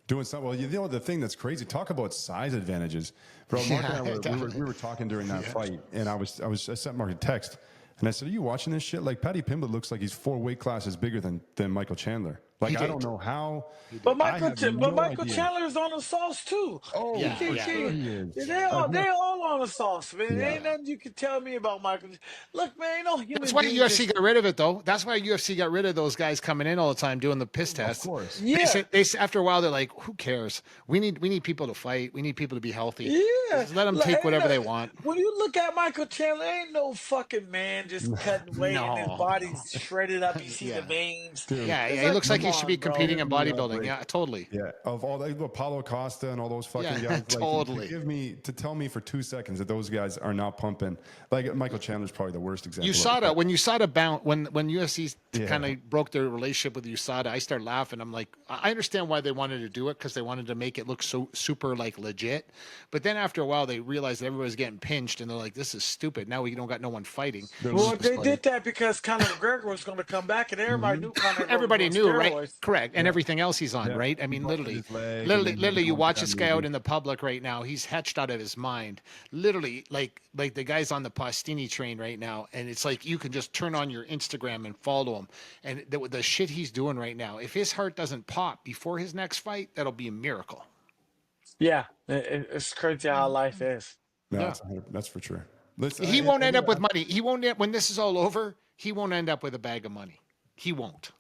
Doing something. Well, you know the thing that's crazy. Talk about size advantages, bro. Mark and I were definitely. we were talking during that fight, and I sent Mark a text, and I said, "Are you watching this shit? Like Paddy Pimblett looks like he's 4 weight classes bigger than Michael Chandler. Like He I don't did. know how. But I have no Michael idea. Chandler's on the sauce too. You Oh, Yeah, for can't, yeah. sure can't he is. they all Like, they all on the sauce, man. There ain't yeah. nothing you can tell me about Michael. Look, man, ain't no That's human why being UFC just got rid of it, though. That's why UFC got rid of those guys coming in all the time doing the piss Of tests. course. yeah. After a while they're like, who cares? We need people to fight. We need people to be healthy. Yeah, Just let them like, take ain't whatever no, they want. when you look at Michael Chandler, ain't no fucking man just cutting weight and his No. body's shredded up. You see the Yeah. veins. Dude. Yeah, It's yeah. He like, looks like come he should be on, bro. competing in Give me a bodybuilding. break. Yeah, totally. Yeah, of all the Paulo Costa and all those fucking Yeah, guys, like totally. to tell me for 2 seconds that those guys are not pumping. Like Michael Chandler's probably the worst example. USADA, when USADA bound, when UFC Yeah. kind of broke their relationship with USADA, I started laughing. I'm like, I understand why they wanted to do it because they wanted to make it look so super like legit. But then after a while, they realized that everybody's getting pinched, and they're like, this is stupid. Now we don't got no one fighting. They're Well, losing they money. did that because Conor McGregor was going to come back, and everybody knew Conor McGregor was Everybody on knew, right? steroids. Correct, and Yeah. everything else he's on, Yeah. right? I He mean, busted literally, his leg and literally, then literally, you went to watch that this guy out movie. in the public right now. He's hatched out of his mind. Literally, like the guy's on the Pastini train right now, and it's like you can just turn on your Instagram and follow him. And the shit he's doing right now, if his heart doesn't pop before his next fight, that'll be a miracle. Yeah, it's crazy how life is. No, Yeah, that's for sure. Listen, he won't end up with I, money. He won't when this is all over. He won't end up with a bag of money. He won't.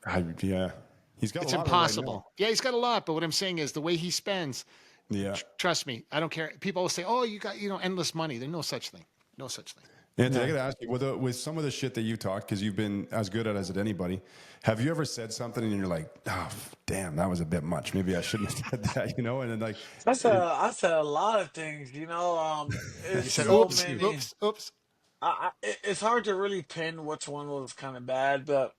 yeah, he's got It's a lot of it right now. impossible. Yeah, he's got a lot, but what I'm saying is the way he spends. Yeah. Trust me, I don't care. People will say, "Oh, you got endless money." There's no such thing. No such thing. Anthony, I got to ask you, with some of the shit that you talked, because you've been as good at it as anybody, have you ever said something and you're like, oh, damn, that was a bit much. Maybe I shouldn't have said that, you know? And then like, I said a lot of things, you know. You It's said, so "Oops, many. oops, oops." It's hard to really pin which one was kind of bad, but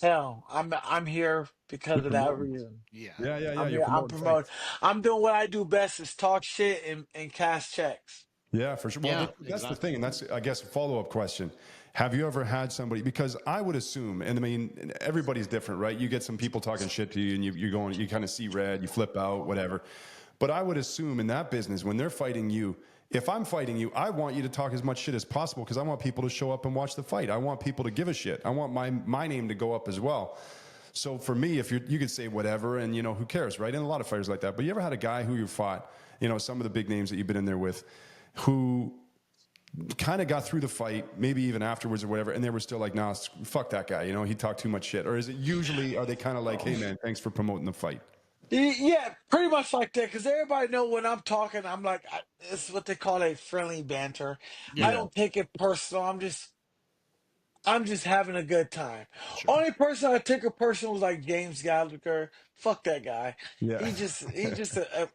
hell, I'm here you're because of that promoting. reason. Yeah, Yeah, I'm you're here. I'm promoting promoting. fights. I'm doing what I do best is talk shit and cash checks. Yeah, for sure. Well, yeah, that's the exactly. thing. And that's, I guess, a follow-up question. Have you ever had somebody, because I would assume, and I mean, everybody's different, right? You get some people talking shit to you and you kind of see red, you flip out, whatever. But I would assume in that business, when they're fighting you, if I'm fighting you, I want you to talk as much shit as possible because I want people to show up and watch the fight. I want people to give a shit. I want my name to go up as well. So for me, if you could say whatever and, who cares, right? And a lot of fighters like that. But you ever had a guy who you fought, some of the big names that you've been in there with, who kind of got through the fight, maybe even afterwards or whatever, and they were still like, nah, fuck that guy, he talked too much shit? Or is it usually, are they kind of like, hey man, thanks for promoting the fight? Yeah, pretty much like that. Because everybody know when I'm talking, I'm like, it's what they call a friendly banter. I Yeah, Yeah, don't take it personal. I'm just having a good time. sure. Only person I took it personal was like James Gallagher. Fuck that guy. yeah, He just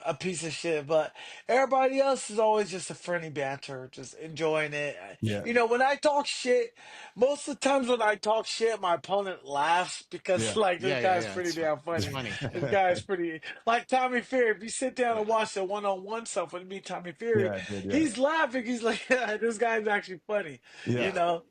a piece of shit. But everybody else is always just a friendly banter, just enjoying it. yeah, When I talk shit, most of the times when I talk shit, my opponent laughs because yeah, like this Yeah, yeah, guy's yeah. pretty It's fun. damn It's funny. funny. This guy's pretty like Tommy Fury. If you sit down and watch the one-on-one stuff with me, Tommy Fury, yeah, I did, yeah, he's laughing. He's like, this guy's actually funny. You yeah, know.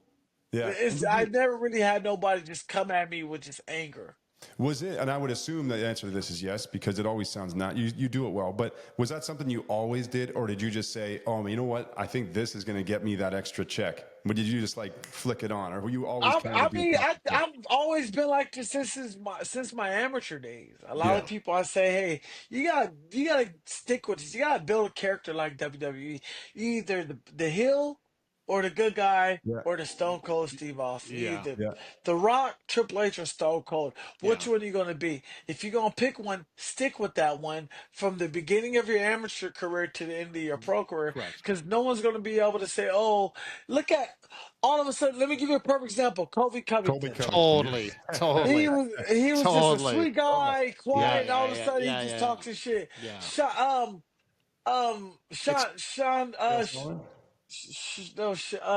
yeah. And It's did I you, never really had nobody just come at me with just anger. was it, and I would assume the answer to this is yes, because it always sounds not, you do it well, but was that something you always did, or did you just say, oh, you know what, I think this is going to get me that extra check? But did you just like flick it on, or were you always I, trying to I be mean, I, effective? I've always been like this since my amateur days. A lot Yeah, of people I say, hey, you gotta stick with this. You gotta build a character like WWE. You either the heel or the good guy yeah, or the Stone Cold Steve Austin. You Yeah, either yeah, The Rock, Triple H, or Stone Cold. yeah. Which one are you gonna be? If you're gonna pick one, stick with that one from the beginning of your amateur career to the end of your pro career, Correct. because no one's gonna be able to say, oh, look at all of a sudden, let me give you a perfect example. Kobe Colby Covington. Covington, Totally, yeah. He totally, was he was just a totally. sweet Oh, guy, yeah, Yeah, quiet, and yeah, all of a yeah, sudden he yeah, just yeah, talks his shit. yeah. It's Sean, Chael Sonnen? no,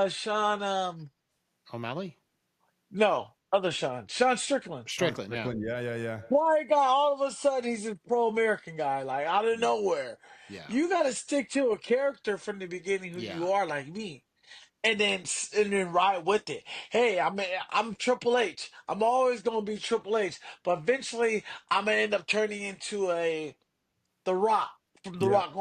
Sean, O'Malley. no, Other Sean Strickland. Strickland, yeah. Yeah. Why guy all of a sudden he's a pro-American guy, like out of nowhere. Yeah. You got to stick to a character from the beginning who Yeah. you are, like me, and then ride with it. Hey, I'm Triple H. I'm always gonna be Triple H, but eventually I'm gonna end up turning into The Rock, from The Yeah. Rock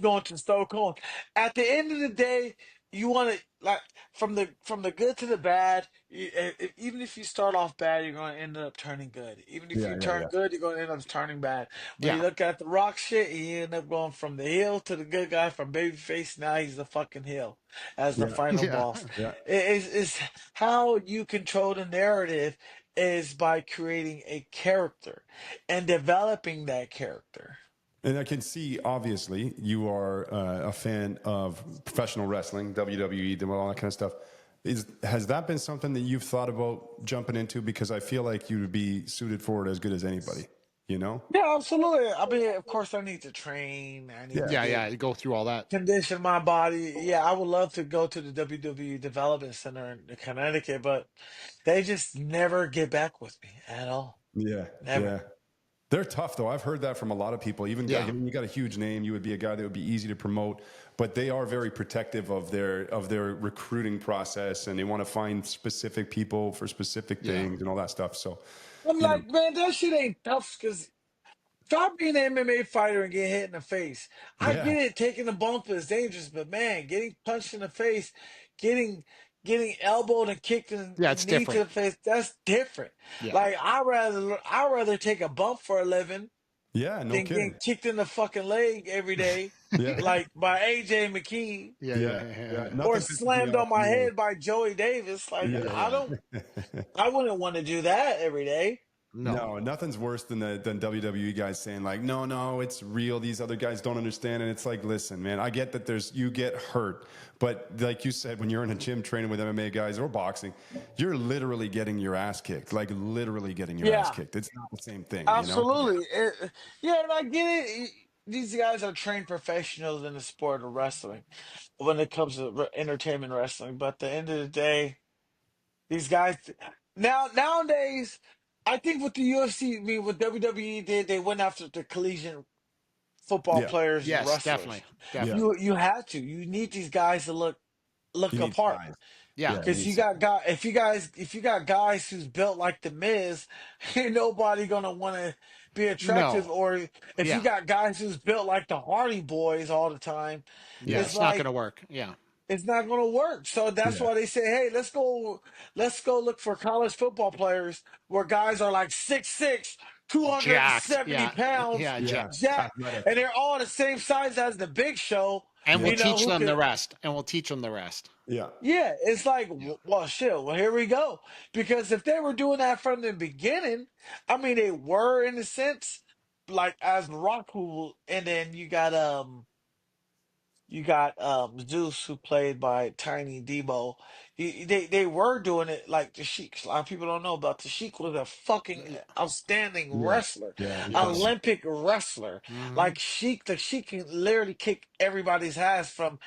going to Stone Cold. At the end of the day, you want to, like, from the good to the bad. Even if you start off bad, you're going to end up turning good. Even if you turn Yeah. good, you're going to end up turning bad. When Yeah. you look at The Rock shit, he ended up going from the heel to the good guy, from babyface. Now he's the fucking heel as the Yeah. final Yeah. boss. Yeah. It's how you control the narrative is by creating a character and developing that character. And I can see, obviously, you are a fan of professional wrestling, WWE, all that kind of stuff. Has that been something that you've thought about jumping into? Because I feel like you would be suited for it as good as anybody, you know? Yeah, absolutely. I mean, of course, I need to train. I need to Yeah. Yeah, get yeah. You go through all that. condition my body. Yeah, I would love to go to the WWE Development Center in Connecticut, but they just never get back with me at all. Yeah. Never. Yeah. They're tough, though. I've heard that from a lot of people. Even Yeah. I mean, you got a huge name. You would be a guy that would be easy to promote, but they are very protective of their recruiting process, and they want to find specific people for specific Yeah. things and all that stuff. So, I'm you know, like, man, that shit ain't tough because try being an MMA fighter and get hit in the face. I yeah, get it, taking a bump is dangerous, but man, getting punched in the face, getting getting elbowed and kicked in Yeah, it's knee to different. the face, that's different. Yeah. Like I rather take a bump for a living yeah, no than kidding. getting kicked in the fucking leg every day, Yeah, like by AJ McKee, Yeah, yeah, yeah, yeah, yeah, yeah. yeah. or Nothing pisses me slammed off on my more. head by Joey Davis. Like Yeah, I don't, I wouldn't want to do that every day. No. no, nothing's worse than than WWE guys saying like, no, it's real. These other guys don't understand, and it's like, listen, man, I get that you get hurt, but like you said, when you're in a gym training with MMA guys or boxing, you're literally getting your ass kicked, like literally getting your ass Yeah. kicked. It's not the same thing, you know? Absolutely. Yeah, and I get it. These guys are trained professionals in the sport of wrestling when it comes to entertainment wrestling. But at the end of the day, these guys nowadays, I think what the UFC, I mean, what WWE did, they went after the collegiate football Yeah, players and Yes, wrestlers. definitely. yeah. Definitely. You have to. You need these guys to look You need apart. size. Yeah. Yeah, you Because need you size. got guys, if you got guys who's built like the Miz, ain't nobody gonna want to be attractive. No. Or if you Yeah. got guys who's built like the Hardy Boys all the time, Yeah. Yeah, it's It's not like gonna work. Yeah. it's not gonna work. So that's yeah, why they say, hey, let's go look for college football players where guys are like 6'6", Jacked. 270 Yeah. pounds, Yeah, yeah. jacked. jack, Athletic. and they're all the same size as the Big Show. And we'll Yeah, teach Who them the could. rest. And we'll teach them the rest. yeah, Yeah, it's like, Yeah. well, shit. Well, here we go. Because if they were doing that from the beginning, I mean, they were in a sense, like as Rock, and then you got Zeus, who played by Tiny Debo. They were doing it like the Sheik. A lot of people don't know about the Sheik was a fucking outstanding yeah, wrestler, yeah, incredible. Olympic wrestler. Hmm. Like Sheik, the Sheik can literally kick everybody's ass from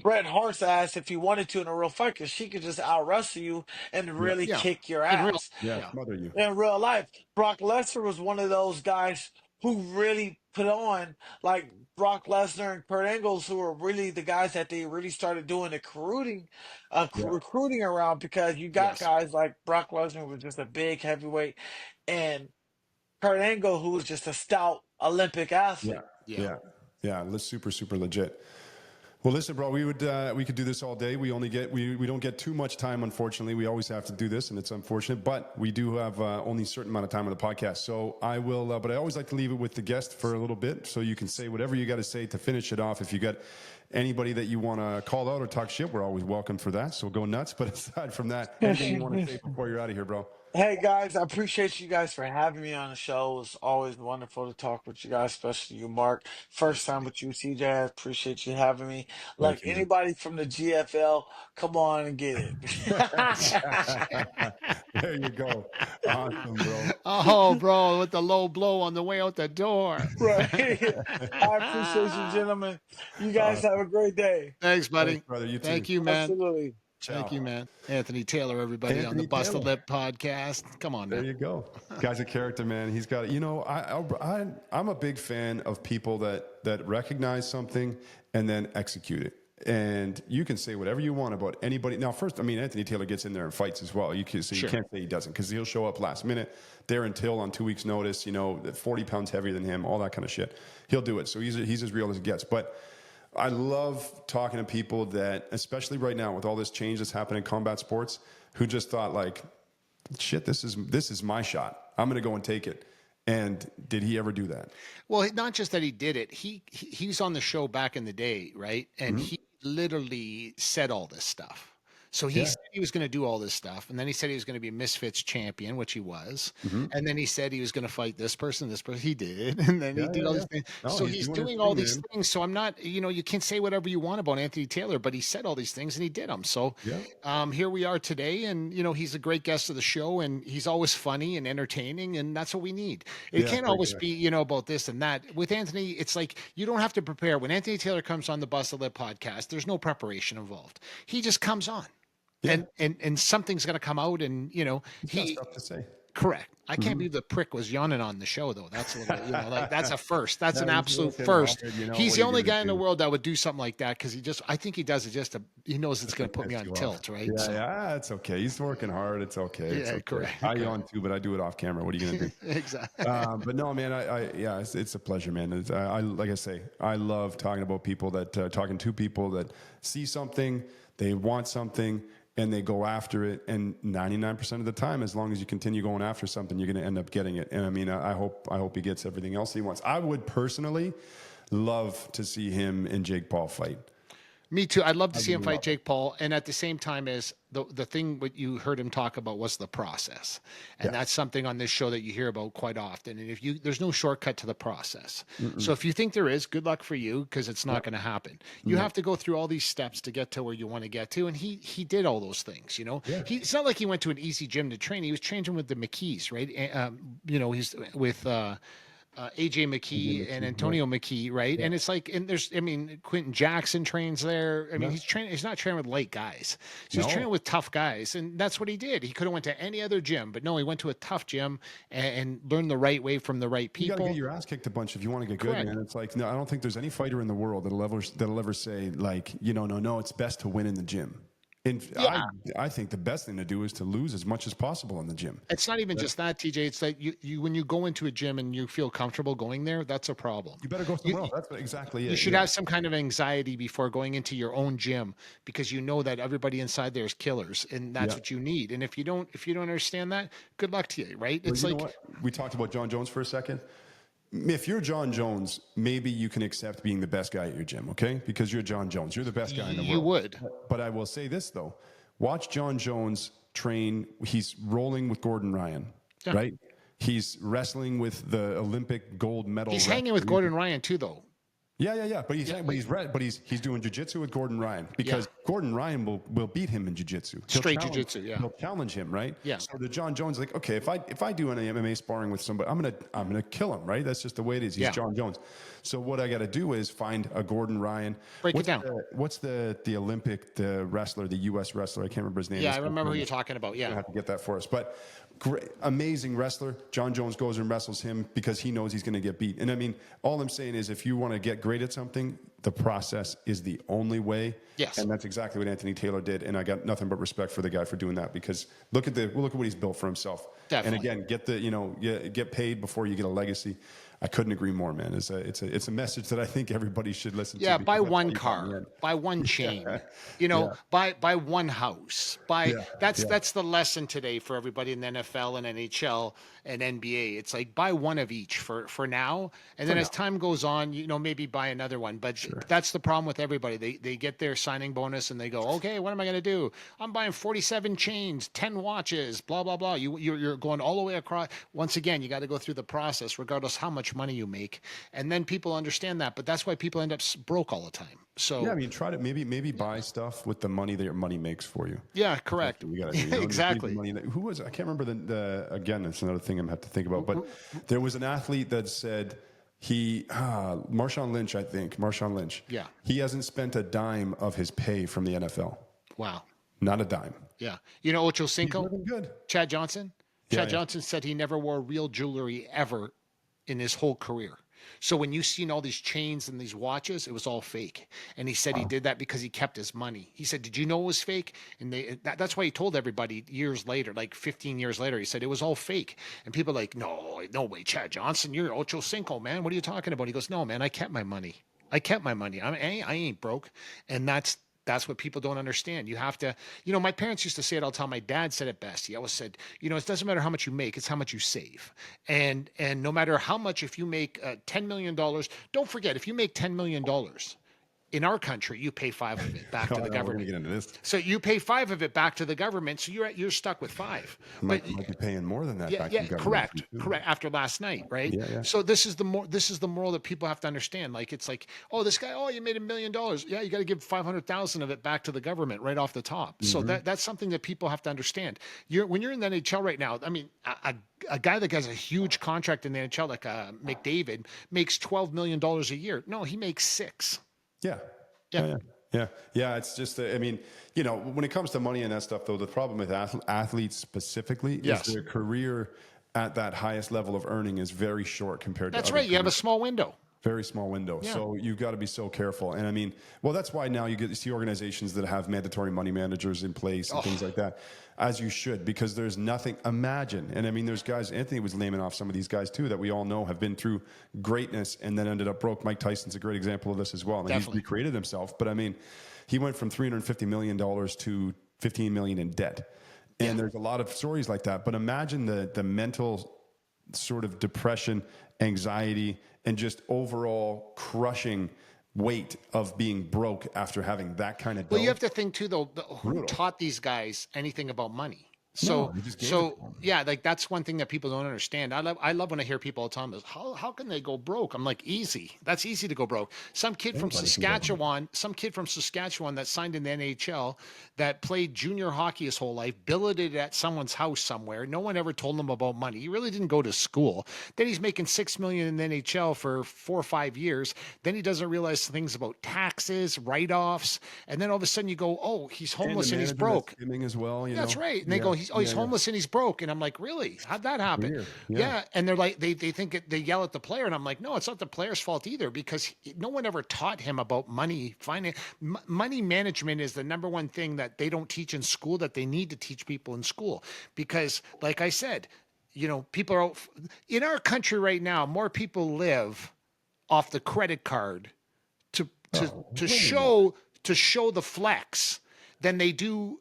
Bret Hart's ass if he wanted to in a real fight, because she could just out wrestle you and Yeah, really Yeah. kick your In real. ass. yeah, Yeah. smother you. In real life, Brock Lesnar was one of those guys who really put on, like Brock Lesnar and Kurt Angles, who were really the guys that they really started doing the Yeah, recruiting around, because you got Yes. guys like Brock Lesnar, who was just a big heavyweight, and Kurt Angle, who was just a stout Olympic yeah, athlete. Yeah. yeah, yeah. Super, super legit. Well, listen, bro, we could do this all day. We don't get too much time, unfortunately. We always have to do this, and it's unfortunate, but we do have only a certain amount of time on the podcast. So I will, but I always like to leave it with the guest for a little bit, so you can say whatever you got to say to finish it off. If you got anybody that you want to call out or talk shit, we're always welcome for that. So go nuts. But aside from that, anything you want to say before you're out of here, bro? Hey guys, I appreciate you guys for having me on the show. It's always wonderful to talk with you guys, especially you, Mark. First time with you, TJ. I appreciate you having me. Like Thank you, man. anybody from the GFL, come on and get it. There you go. Awesome, bro. Oh, bro, with the low blow on the way out the door. Right. I appreciate you, gentlemen. You guys have a great day. Thanks, buddy. Thanks, brother. You too. Thank you, man. Absolutely. Thank you, man. Anthony Taylor, everybody, on the Anthony Busted Taylor. Lip podcast. Come on, There man. you go. Guy's a character, man. He's got, you know, I'm a big fan of people that recognize something and then execute it. And you can say whatever you want about anybody. Now, first, I mean, Anthony Taylor gets in there and fights as well. You can't say he doesn't, because he'll show up last minute. Darren Till on 2 weeks' notice, you know, 40 pounds heavier than him, all that kind of shit. He'll do it. So he's as real as it gets. But I love talking to people that, especially right now with all this change that's happening in combat sports, who just thought like, shit, this is my shot. I'm going to go and take it. And did he ever do that? Well, not just that he did it. He was on the show back in the day, right? And he literally said all this stuff. So he said he was going to do all this stuff, and then he said he was going to be Misfits champion, which he was, and then he said he was going to fight this person. He did, and then he did all these things. No, so he's doing all these things. So I'm not, you know, you can say whatever you want about Anthony Taylor, but he said all these things and he did them. So here we are today, and you know, he's a great guest of the show, and he's always funny and entertaining, and that's what we need. It can't always be, you know, about this and that. With Anthony, it's like you don't have to prepare. When Anthony Taylor comes on the Busted Lip podcast, there's no preparation involved. He just comes on. Yeah. And something's going to come out, and you know he's got stuff to say. Correct. I can't believe the prick was yawning on the show, though. That's a little, you know, like that's a first. That's an absolute first. You know, he's the only guy in the world that would do something like that, because I think he does it just to, he knows it's going to put me on tilt, right? Yeah, yeah, it's okay. He's working hard. It's okay. It's okay. Correct. I yawn too, but I do it off camera. What are you going to do? Exactly. But no, man, it's a pleasure, man. Like I say, I love talking about people talking to people that see something, they want something, and they go after it. And 99% of the time, as long as you continue going after something, you're going to end up getting it. And I mean, I hope he gets everything else he wants. I would personally love to see him and Jake Paul fight. Me too. I'd love to see him fight Jake Paul. And at the same time, as the thing what you heard him talk about was the process. And that's something on this show that you hear about quite often. And there's no shortcut to the process. So if you think there is, good luck for you, because it's not going to happen. You have to go through all these steps to get to where you want to get to. And he did all those things, you know. It's not like he went to an easy gym to train. He was training with the McKees, right? You know, he's with AJ McKee and Antonio McKee, right? And it's like, and there's, I mean, Quentin Jackson trains there. I mean, he's not training with light guys. So he's training with tough guys. And that's what he did. He could have went to any other gym, but no, he went to a tough gym and learned the right way from the right people. You got to get your ass kicked a bunch if you want to get good, man. It's like, no, I don't think there's any fighter in the world that'll ever say like, you know, no, it's best to win in the gym. And I think the best thing to do is to lose as much as possible in the gym. It's not even just that, TJ. It's like you when you go into a gym and you feel comfortable going there, that's a problem. You better go somewhere else. That's exactly it. You should have some kind of anxiety before going into your own gym, because you know that everybody inside there is killers, and that's what you need. And if you don't understand that, good luck to you, right? Well, it's like we talked about John Jones for a second. If you're John Jones, maybe you can accept being the best guy at your gym, okay? Because you're John Jones. You're the best guy in the world. You would. But I will say this, though. Watch John Jones train. He's rolling with Gordon Ryan, right? He's wrestling with the Olympic gold medal. He's hanging with Gordon Ryan, too, though. Yeah. But he's doing jiu-jitsu with Gordon Ryan, because Gordon Ryan will beat him in jiu-jitsu. Straight jiu-jitsu, He'll challenge him, right? Yeah. So the John Jones, like, okay, if I do any MMA sparring with somebody, I'm gonna kill him, right? That's just the way it is. He's John Jones. So what I got to do is find a Gordon Ryan. Break it down. What's the Olympic, the wrestler, the U.S. wrestler? I can't remember his name. Yeah, I remember who you're talking about. Yeah. I have to get that for us, but. Great, amazing wrestler. John Jones goes and wrestles him because he knows he's going to get beat. And I mean, all I'm saying is, if you want to get great at something, the process is the only way. Yes. And that's exactly what Anthony Taylor did. And I got nothing but respect for the guy for doing that, because look at what he's built for himself. Definitely. And again, get paid before you get a legacy. I couldn't agree more, man. It's a message that I think everybody should listen to. Yeah, buy one car, buy one chain, buy one house. That's the lesson today for everybody in the NFL and NHL and NBA. It's like, buy one of each for now, and then as time goes on, maybe buy another one. But that's the problem with everybody. They get their signing bonus and they go, okay, what am I going to do? I'm buying 47 chains, 10 watches, blah blah blah. You're going all the way across. Once again, you got to go through the process, regardless how much money you make, and then people understand that. But that's why people end up broke all the time. So yeah, I mean, try to maybe buy stuff with the money that your money makes for you. Yeah, correct. You gotta do, exactly. Who was I can't remember the again. That's another thing I'm gonna have to think about. But there was an athlete that said Marshawn Lynch, I think Marshawn Lynch. Yeah, he hasn't spent a dime of his pay from the NFL. Wow. Not a dime. Yeah. You know Ocho He's Cinco? living good. Chad Johnson? Yeah, Chad yeah. Johnson said he never wore real jewelry ever in his whole career. So when you seen all these chains and these watches, it was all fake. And he said he did that because he kept his money. He said, "Did you know it was fake?" And that's why he told everybody years later, like 15 years later, he said it was all fake. And people are like, "No, no way, Chad Johnson, you're Ocho Cinco, man. What are you talking about?" He goes, "No, man, I kept my money. I kept my money. I ain't broke." And that's what people don't understand. You have to, my parents used to say it all the time. My dad said it best. He always said, it doesn't matter how much you make, it's how much you save. And no matter how much, if you make $10 million, don't forget, if you make $10 million, in our country, you pay 5 of it back to the We're going to government. get into this. So you pay 5 of it back to the government. So you're stuck with 5. Might be paying more than that back to the government. Correct. After last night, right? Yeah. So this is the moral that people have to understand. Like, it's like, oh, this guy, oh, you made $1 million. Yeah, you got to give 500,000 of it back to the government right off the top. So that's something that people have to understand. When you're in the NHL right now, I mean, a guy that has a huge contract in the NHL, like McDavid, makes $12 million a year. No, he makes 6. Yeah. It's just, I mean, when it comes to money and that stuff, though, the problem with athletes specifically is their career at that highest level of earning is very short compared to That's other right. You have a careers. small window. Very small window. Yeah. So you've got to be so careful. And I mean, well, that's why now you see organizations that have mandatory money managers in place and things like that, as you should, because there's nothing, imagine. And I mean, there's guys, Anthony was naming off some of these guys too, that we all know have been through greatness and then ended up broke. Mike Tyson's a great example of this as well. I mean, he's recreated himself, but I mean, he went from $350 million to $15 million in debt. And there's a lot of stories like that. But imagine the mental sort of depression, anxiety, and just overall crushing weight of being broke after having that kind of dough. Well, you have to think too, though, who taught these guys anything about money? So like that's one thing that people don't understand. I love when I hear people all the time is how can they go broke? I'm like, easy. That's easy to go broke. Some kid from Saskatchewan that signed in the NHL that played junior hockey his whole life, billeted at someone's house somewhere. No one ever told him about money. He really didn't go to school. Then he's making $6 million in the NHL for 4 or 5 years. Then he doesn't realize things about taxes, write-offs, and then all of a sudden you go, oh, he's homeless and he's broke. As well, That's right. And they go, he's homeless and he's broke. And I'm like, really? How'd that happen? Weird. Yeah. And they're like, they think they yell at the player. And I'm like, no, it's not the player's fault either, because no one ever taught him about money, finance. Money management is the number one thing that they don't teach in school that they need to teach people in school. Because like I said, people are in our country right now, more people live off the credit card to show the flex than they do.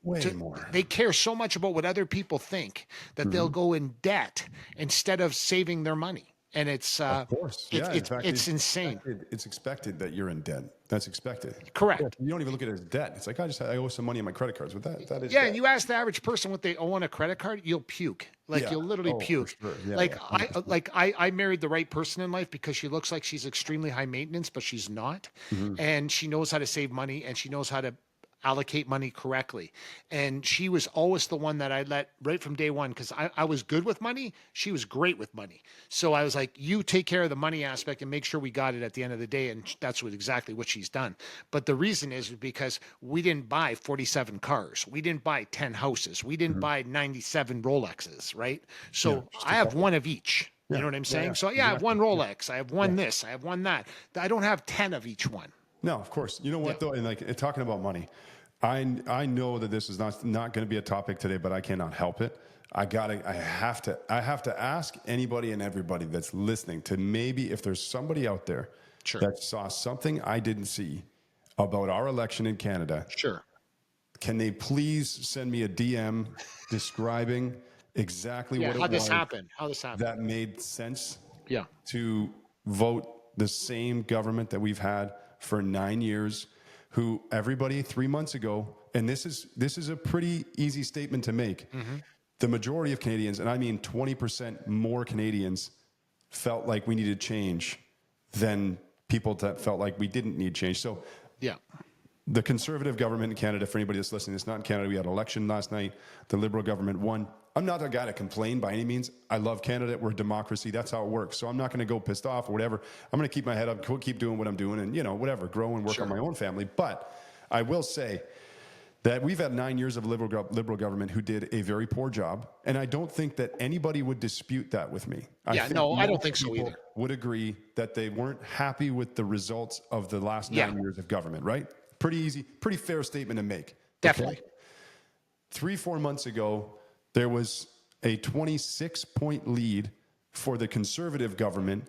They care so much about what other people think that they'll go in debt instead of saving their money. And it's of course, it's insane. It's expected that you're in debt. That's expected. Correct. You don't even look at it as debt. It's like I owe some money on my credit cards. But that is and you ask the average person what they owe on a credit card, you'll puke. You'll literally puke. For sure. Yeah, I married the right person in life because she looks like she's extremely high maintenance, but she's not, and she knows how to save money and she knows how to allocate money correctly. And she was always the one that I let right from day one, because I was good with money. She was great with money. So I was like, you take care of the money aspect and make sure we got it at the end of the day. And that's exactly what she's done. But the reason is because we didn't buy 47 cars. We didn't buy 10 houses. We didn't buy 97 Rolexes, right? So I have one of each. You know what I'm saying? So I have one Rolex. I have one this. I have one that. I don't have 10 of each one. No, of course. You know what though? And like talking about money, I know that this is not going to be a topic today, but I cannot help it. I have to ask anybody and everybody that's listening to, maybe if there's somebody out there that saw something I didn't see about our election in Canada. Sure. Can they please send me a DM describing exactly what it was? How this happened that made sense. Yeah. To vote the same government that we've had for 9 years, who everybody 3 months ago, and this is a pretty easy statement to make. The majority of Canadians, and I mean 20% more Canadians, felt like we needed change than people that felt like we didn't need change. So the Conservative government in Canada, for anybody that's listening, it's not in Canada. We had an election last night. The Liberal government won. I'm not a guy to complain by any means. I love Canada. We're a democracy. That's how it works. So I'm not going to go pissed off or whatever. I'm going to keep my head up, keep doing what I'm doing, and whatever, grow and work on my own family. But I will say that we've had 9 years of liberal government who did a very poor job. And I don't think that anybody would dispute that with me. I don't think so either. Would agree that they weren't happy with the results of the last 9 years of government, right? Pretty easy, pretty fair statement to make. Definitely. Okay? 3-4 months ago, there was a 26-point lead for the conservative government.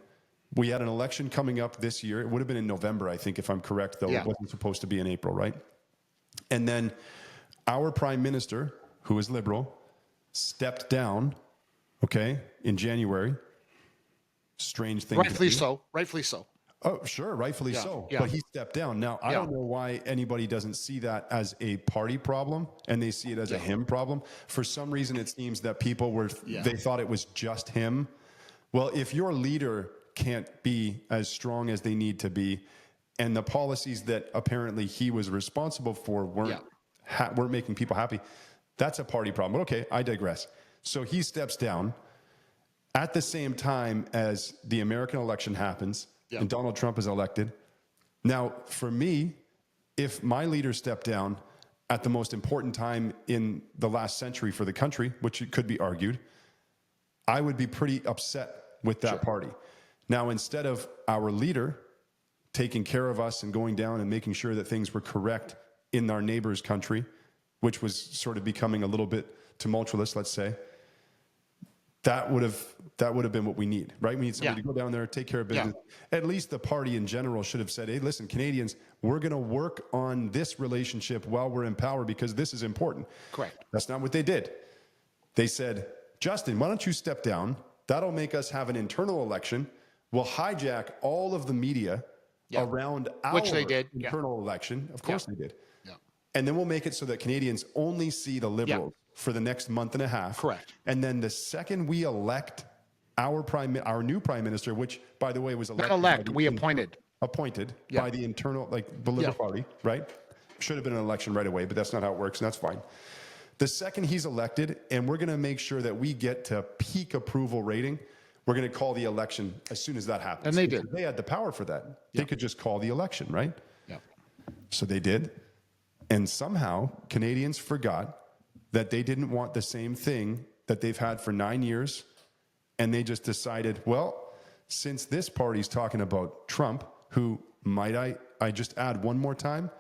We had an election coming up this year. It would have been in November, I think, if I'm correct, though. It wasn't supposed to be in April, right? And then our prime minister, who is liberal, stepped down, okay, in January. Strange thing. Rightfully so. Oh, sure, rightfully so. Yeah. But he stepped down. Now, I don't know why anybody doesn't see that as a party problem and they see it as a him problem. For some reason, it seems that people they thought it was just him. Well, if your leader can't be as strong as they need to be, and the policies that apparently he was responsible for weren't making people happy, that's a party problem. But okay, I digress. So he steps down at the same time as the American election happens and Donald Trump is elected. Now, for me, if my leader stepped down at the most important time in the last century for the country, which it could be argued, I would be pretty upset with that party. Now, instead of our leader taking care of us and going down and making sure that things were correct in our neighbor's country, which was sort of becoming a little bit tumultuous, let's say, that would have been what we need, right? We need somebody to go down there, take care of business. At least the party in general should have said, hey, listen, Canadians, we're going to work on this relationship while we're in power because this is important. Correct. That's not what they did. They said, Justin, why don't you step down? That'll make us have an internal election. We'll hijack all of the media around our internal election. Of course they did. Yeah. And then we'll make it so that Canadians only see the Liberals for the next month and a half. Correct. And then the second we elect our new prime minister, which, by the way, was elected. Not elect, we appointed. Appointed by the internal, like the Liberal Party, right? Should have been an election right away, but that's not how it works, and that's fine. The second he's elected, and we're going to make sure that we get to peak approval rating, we're going to call the election as soon as that happens. And they did. They had the power for that. They could just call the election, right? Yeah. So they did. And somehow Canadians forgot that they didn't want the same thing that they've had for 9 years. And they just decided, well, since this party's talking about Trump, who, might I just add one more time,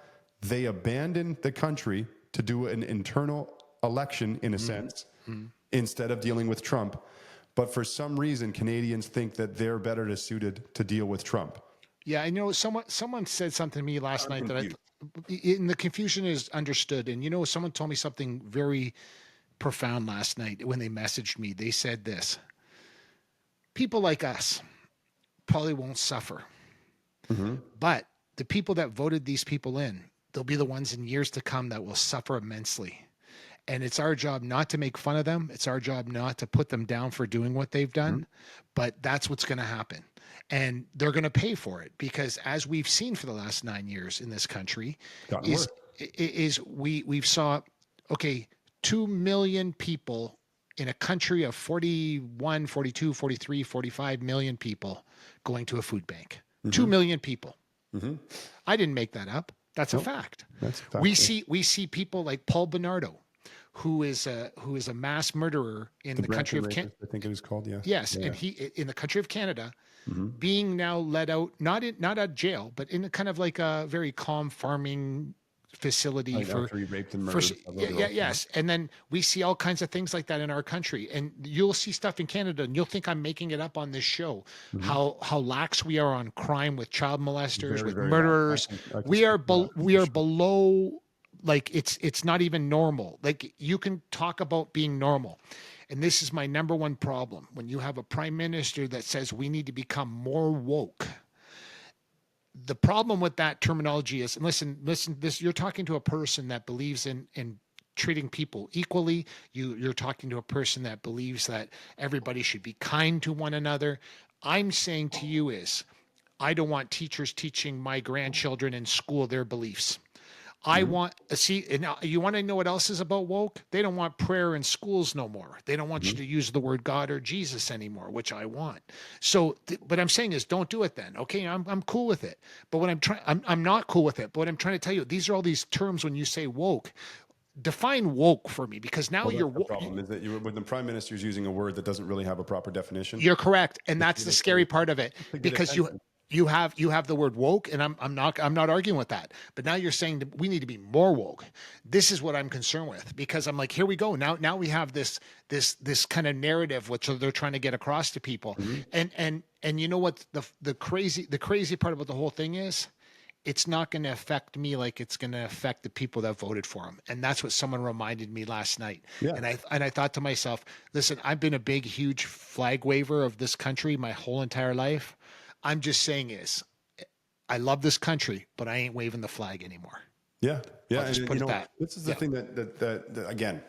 they abandoned the country to do an internal election, in a sense, instead of dealing with Trump. But for some reason, Canadians think that they're better suited to deal with Trump. Yeah, I know someone said something to me last night that the confusion is understood. And, someone told me something very profound last night when they messaged me. They said this: people like us probably won't suffer, but the people that voted these people in, they'll be the ones in years to come that will suffer immensely. And it's our job not to make fun of them. It's our job not to put them down for doing what they've done, but that's what's going to happen. And they're going to pay for it because, as we've seen for the last 9 years in this country, we've saw, 2 million people in a country of 41, 42, 43, 45 million people going to a food bank. 2 million people. I didn't make that up. That's a fact. That's a fact. We see people like Paul Bernardo, who is a mass murderer in the country of Canada. I think it is called, Yes, and he in the country of Canada, being now let out, not out of jail, but in a kind of like a very calm farming facility after he raped and murdered. Yes. And then we see all kinds of things like that in our country, and you'll see stuff in Canada, and you'll think I'm making it up on this show. How lax we are on crime with child molesters, with murderers. We are below. Like it's not even normal. Like, you can talk about being normal. And this is my number one problem. When you have a prime minister that says we need to become more woke, the problem with that terminology is, and listen, this, you're talking to a person that believes in treating people equally. You're talking to a person that believes that everybody should be kind to one another. I'm saying to you is, I don't want teachers teaching my grandchildren in school their beliefs. I want and you want to know what else is about woke? They don't want prayer in schools no more. They don't want you to use the word God or Jesus anymore, which I want. So, what I'm saying is, don't do it then. Okay, I'm cool with it. But what I'm not cool with it. But what I'm trying to tell you, these are all these terms when you say woke. define woke for me, because now Well, you're that's the problem is that when the prime minister is using a word that doesn't really have a proper definition. you're correct, and to that's get the scary part of it, to get because attention. you have the word woke, and I'm not arguing with that, but now you're saying that we need to be more woke. This is what I'm concerned with, because I'm like, here we go, now we have this kind of narrative which they're trying to get across to people. And you know what the crazy part about the whole thing is, it's not going to affect me like it's going to affect the people that voted for him. And that's what someone reminded me last night. Yeah. And I thought to myself, listen, I've been a big, huge flag waver of this country my whole entire life. I'm just saying I love this country, but I ain't waving the flag anymore. Yeah. Yeah. I'll just And, put it that. this is the thing that again,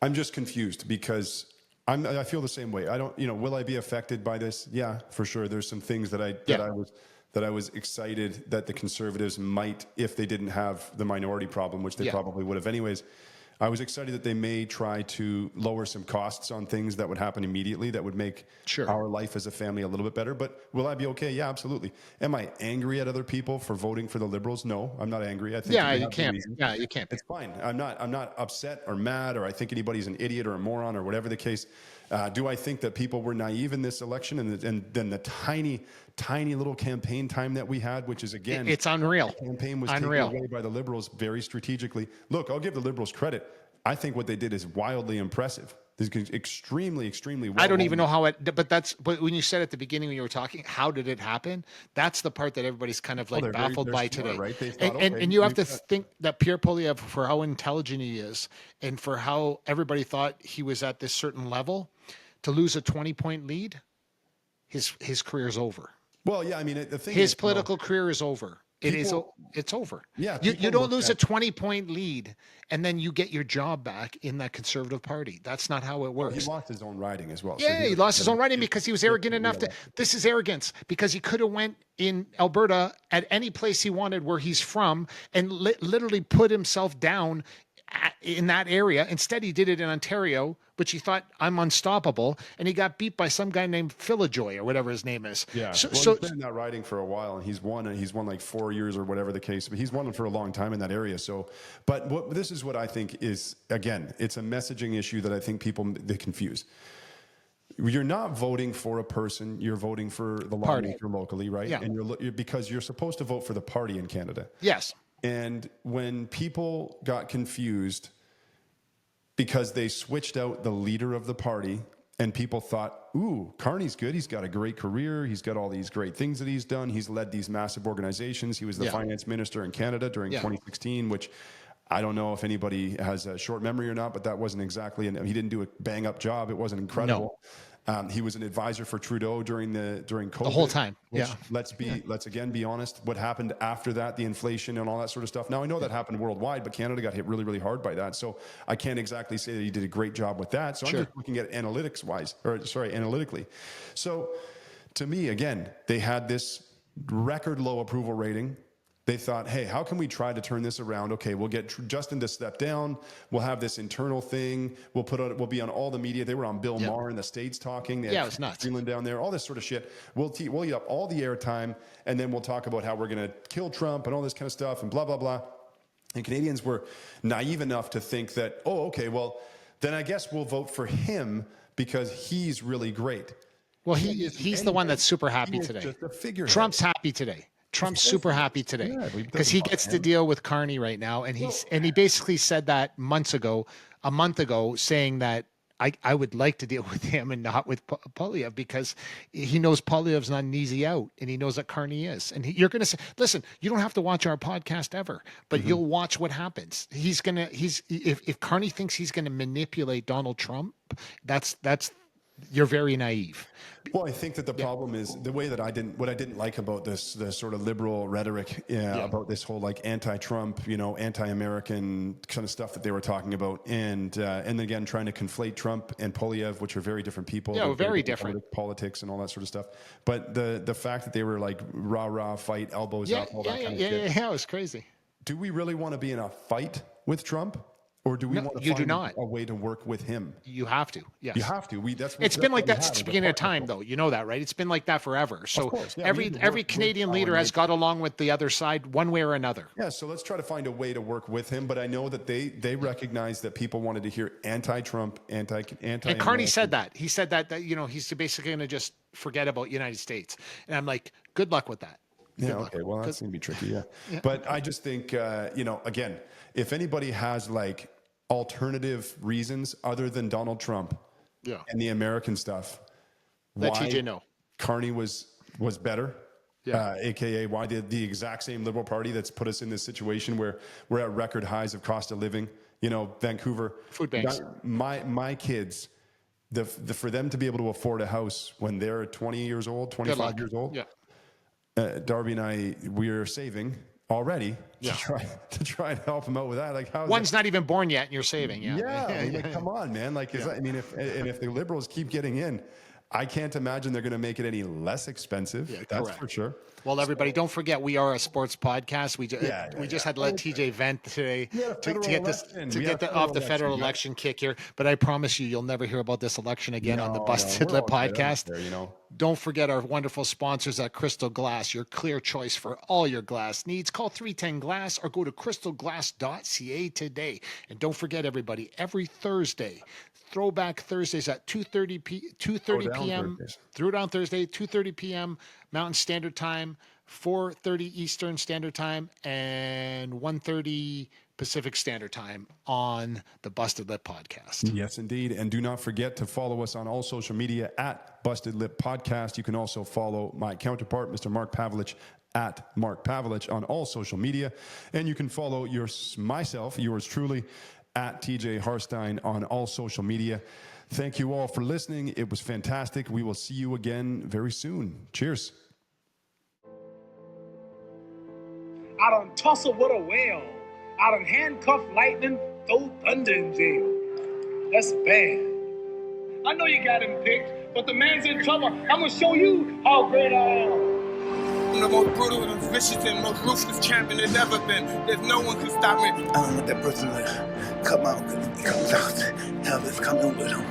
I'm just confused because I feel the same way. I don't, will I be affected by this? Yeah, for sure. There's some things that I was excited that the conservatives might, if they didn't have the minority problem, which they probably would have anyways. I was excited that they may try to lower some costs on things that would happen immediately that would make our life as a family a little bit better. But will I be okay? Yeah, absolutely. Am I angry at other people for voting for the Liberals? No, I'm not angry. I think you can't. Yeah, you can't. It's fine. I'm not upset or mad, or I think anybody's an idiot or a moron or whatever the case. Do I think that people were naive in this election, and then the tiny little campaign time that we had, which is again, it's unreal. The campaign was taken away by the Liberals very strategically. Look, I'll give the Liberals credit. I think what they did is wildly impressive. This is extremely well. I don't even know how but when you said at the beginning when you were talking, how did it happen? That's the part that everybody's kind of like baffled by today. Right? They thought, and you have to think that Pierre Poilievre, for how intelligent he is, and for how everybody thought he was at this certain level, to lose a 20-point lead, his career is over. Well, yeah, I mean, the thing his political career is over. It's over. Yeah, you don't lose a 20-point lead and then you get your job back in that Conservative Party. That's not how it works. He lost his own riding as well. Yeah, he lost his own riding because he was arrogant enough to. This is arrogance, because he could have went in Alberta at any place he wanted where he's from and literally put himself down in that area. Instead, he did it in Ontario, which he thought, I'm unstoppable, and he got beat by some guy named Philojoy or whatever his name is. Yeah, so he's been in that riding for a while, and he's won like 4 years or whatever the case. But he's won it for a long time in that area. So, but this is what I think is, again, it's a messaging issue that I think people they confuse. You're not voting for a person; you're voting for the lawmaker locally, right? Yeah. And because you're supposed to vote for the party in Canada. Yes. And when people got confused because they switched out the leader of the party and people thought, ooh, Carney's good. He's got a great career. He's got all these great things that he's done. He's led these massive organizations. He was the finance minister in Canada during 2016, which I don't know if anybody has a short memory or not, but that wasn't exactly, and he didn't do a bang up job. It wasn't incredible. No. He was an advisor for Trudeau during COVID. The whole time. Let's again be honest. What happened after that, the inflation and all that sort of stuff. Now I know that happened worldwide, but Canada got hit really, really hard by that. So I can't exactly say that he did a great job with that. So I'm just looking at analytically. So to me, again, they had this record low approval rating. They thought, hey, how can we try to turn this around? Okay, we'll get Justin to step down. We'll have this internal thing. We'll be on all the media. They were on Bill Maher in the States talking. They had it was nuts. Freeland down there, all this sort of shit. We'll eat up all the airtime, and then we'll talk about how we're going to kill Trump and all this kind of stuff and blah, blah, blah. And Canadians were naive enough to think that, oh, okay, well, then I guess we'll vote for him because he's really great. Well, he's the one that's super happy today. Just a figurehead. Trump's happy today. Trump's super happy today because he gets to deal with Carney right now, and he basically said that a month ago, saying that I would like to deal with him and not with Poilievre because he knows Poilievre's not an easy out, and he knows that Carney is. And you're going to say, listen, you don't have to watch our podcast ever, but you'll watch what happens. If Carney thinks he's going to manipulate Donald Trump, that's you're very naive. Well, I think that the problem is the way that what I didn't like about the sort of liberal rhetoric about this whole like anti-Trump, anti-American kind of stuff that they were talking about, and again trying to conflate Trump and Poilievre, which are very different people. Yeah, very different politics and all that sort of stuff. But the fact that they were like rah fight, elbows up, all that kind of shit. Yeah, it was crazy. Do we really want to be in a fight with Trump? Or do we No, want to you do find not. a way to work with him? You have to. Yes. You have to. It's been like that since the beginning of time, though. You know that, right? It's been like that forever. So course, yeah, we every need to work every with Canadian our leader has neighbors. got along with the other side one way or another. Yeah, so let's try to find a way to work with him. But I know that they recognize that people wanted to hear anti-Trump, anti. And Carney said that. He said that he's basically going to just forget about United States. And I'm like, good luck with that. Yeah, okay. Well, that's going to be tricky, yeah. But I just think, again, if anybody has like alternative reasons other than Donald Trump and the American stuff, let why TJ know. Carney was better, aka why the exact same Liberal Party that's put us in this situation where we're at record highs of cost of living, Vancouver. Food banks. My kids, for them to be able to afford a house when they're 20 years old, 25 years old, Darby and I, we're saving already to try and help them out with that. Like, one's not even born yet, and you're saving. Come on, man. Like, if the Liberals keep getting in, I can't imagine they're going to make it any less expensive. That's correct. for sure. Well, everybody, don't forget we are a sports podcast. We just had to let TJ vent today to get off the federal election kick here. But I promise you'll never hear about this election again on the Busted Lip podcast. Don't forget our wonderful sponsors at Crystal Glass, your clear choice for all your glass needs. Call 310 Glass or go to crystalglass.ca today. And don't forget, everybody, every Thursday, Throwback Thursdays at 2:30 p.m. Throwdown Thursday, 2:30 p.m. Mountain Standard Time, 4:30 Eastern Standard Time, and 1:30 Pacific Standard Time on the Busted Lip Podcast. Yes, indeed. And do not forget to follow us on all social media at Busted Lip Podcast. You can also follow my counterpart, Mr. Mark Pavelich, at Mark Pavelich on all social media. And you can follow myself, yours truly, at TJ Harstine on all social media. Thank you all for listening. It was fantastic. We will see you again very soon. Cheers. I done tussle with a whale. I done handcuff lightning, throw thunder in jail. That's bad. I know you got him picked, but the man's in trouble. I'm gonna show you how great I am. I'm the most brutal and vicious and most ruthless champion there's ever been. There's no one can stop me. I don't want that person to come out, because if he comes out, hell is coming with him.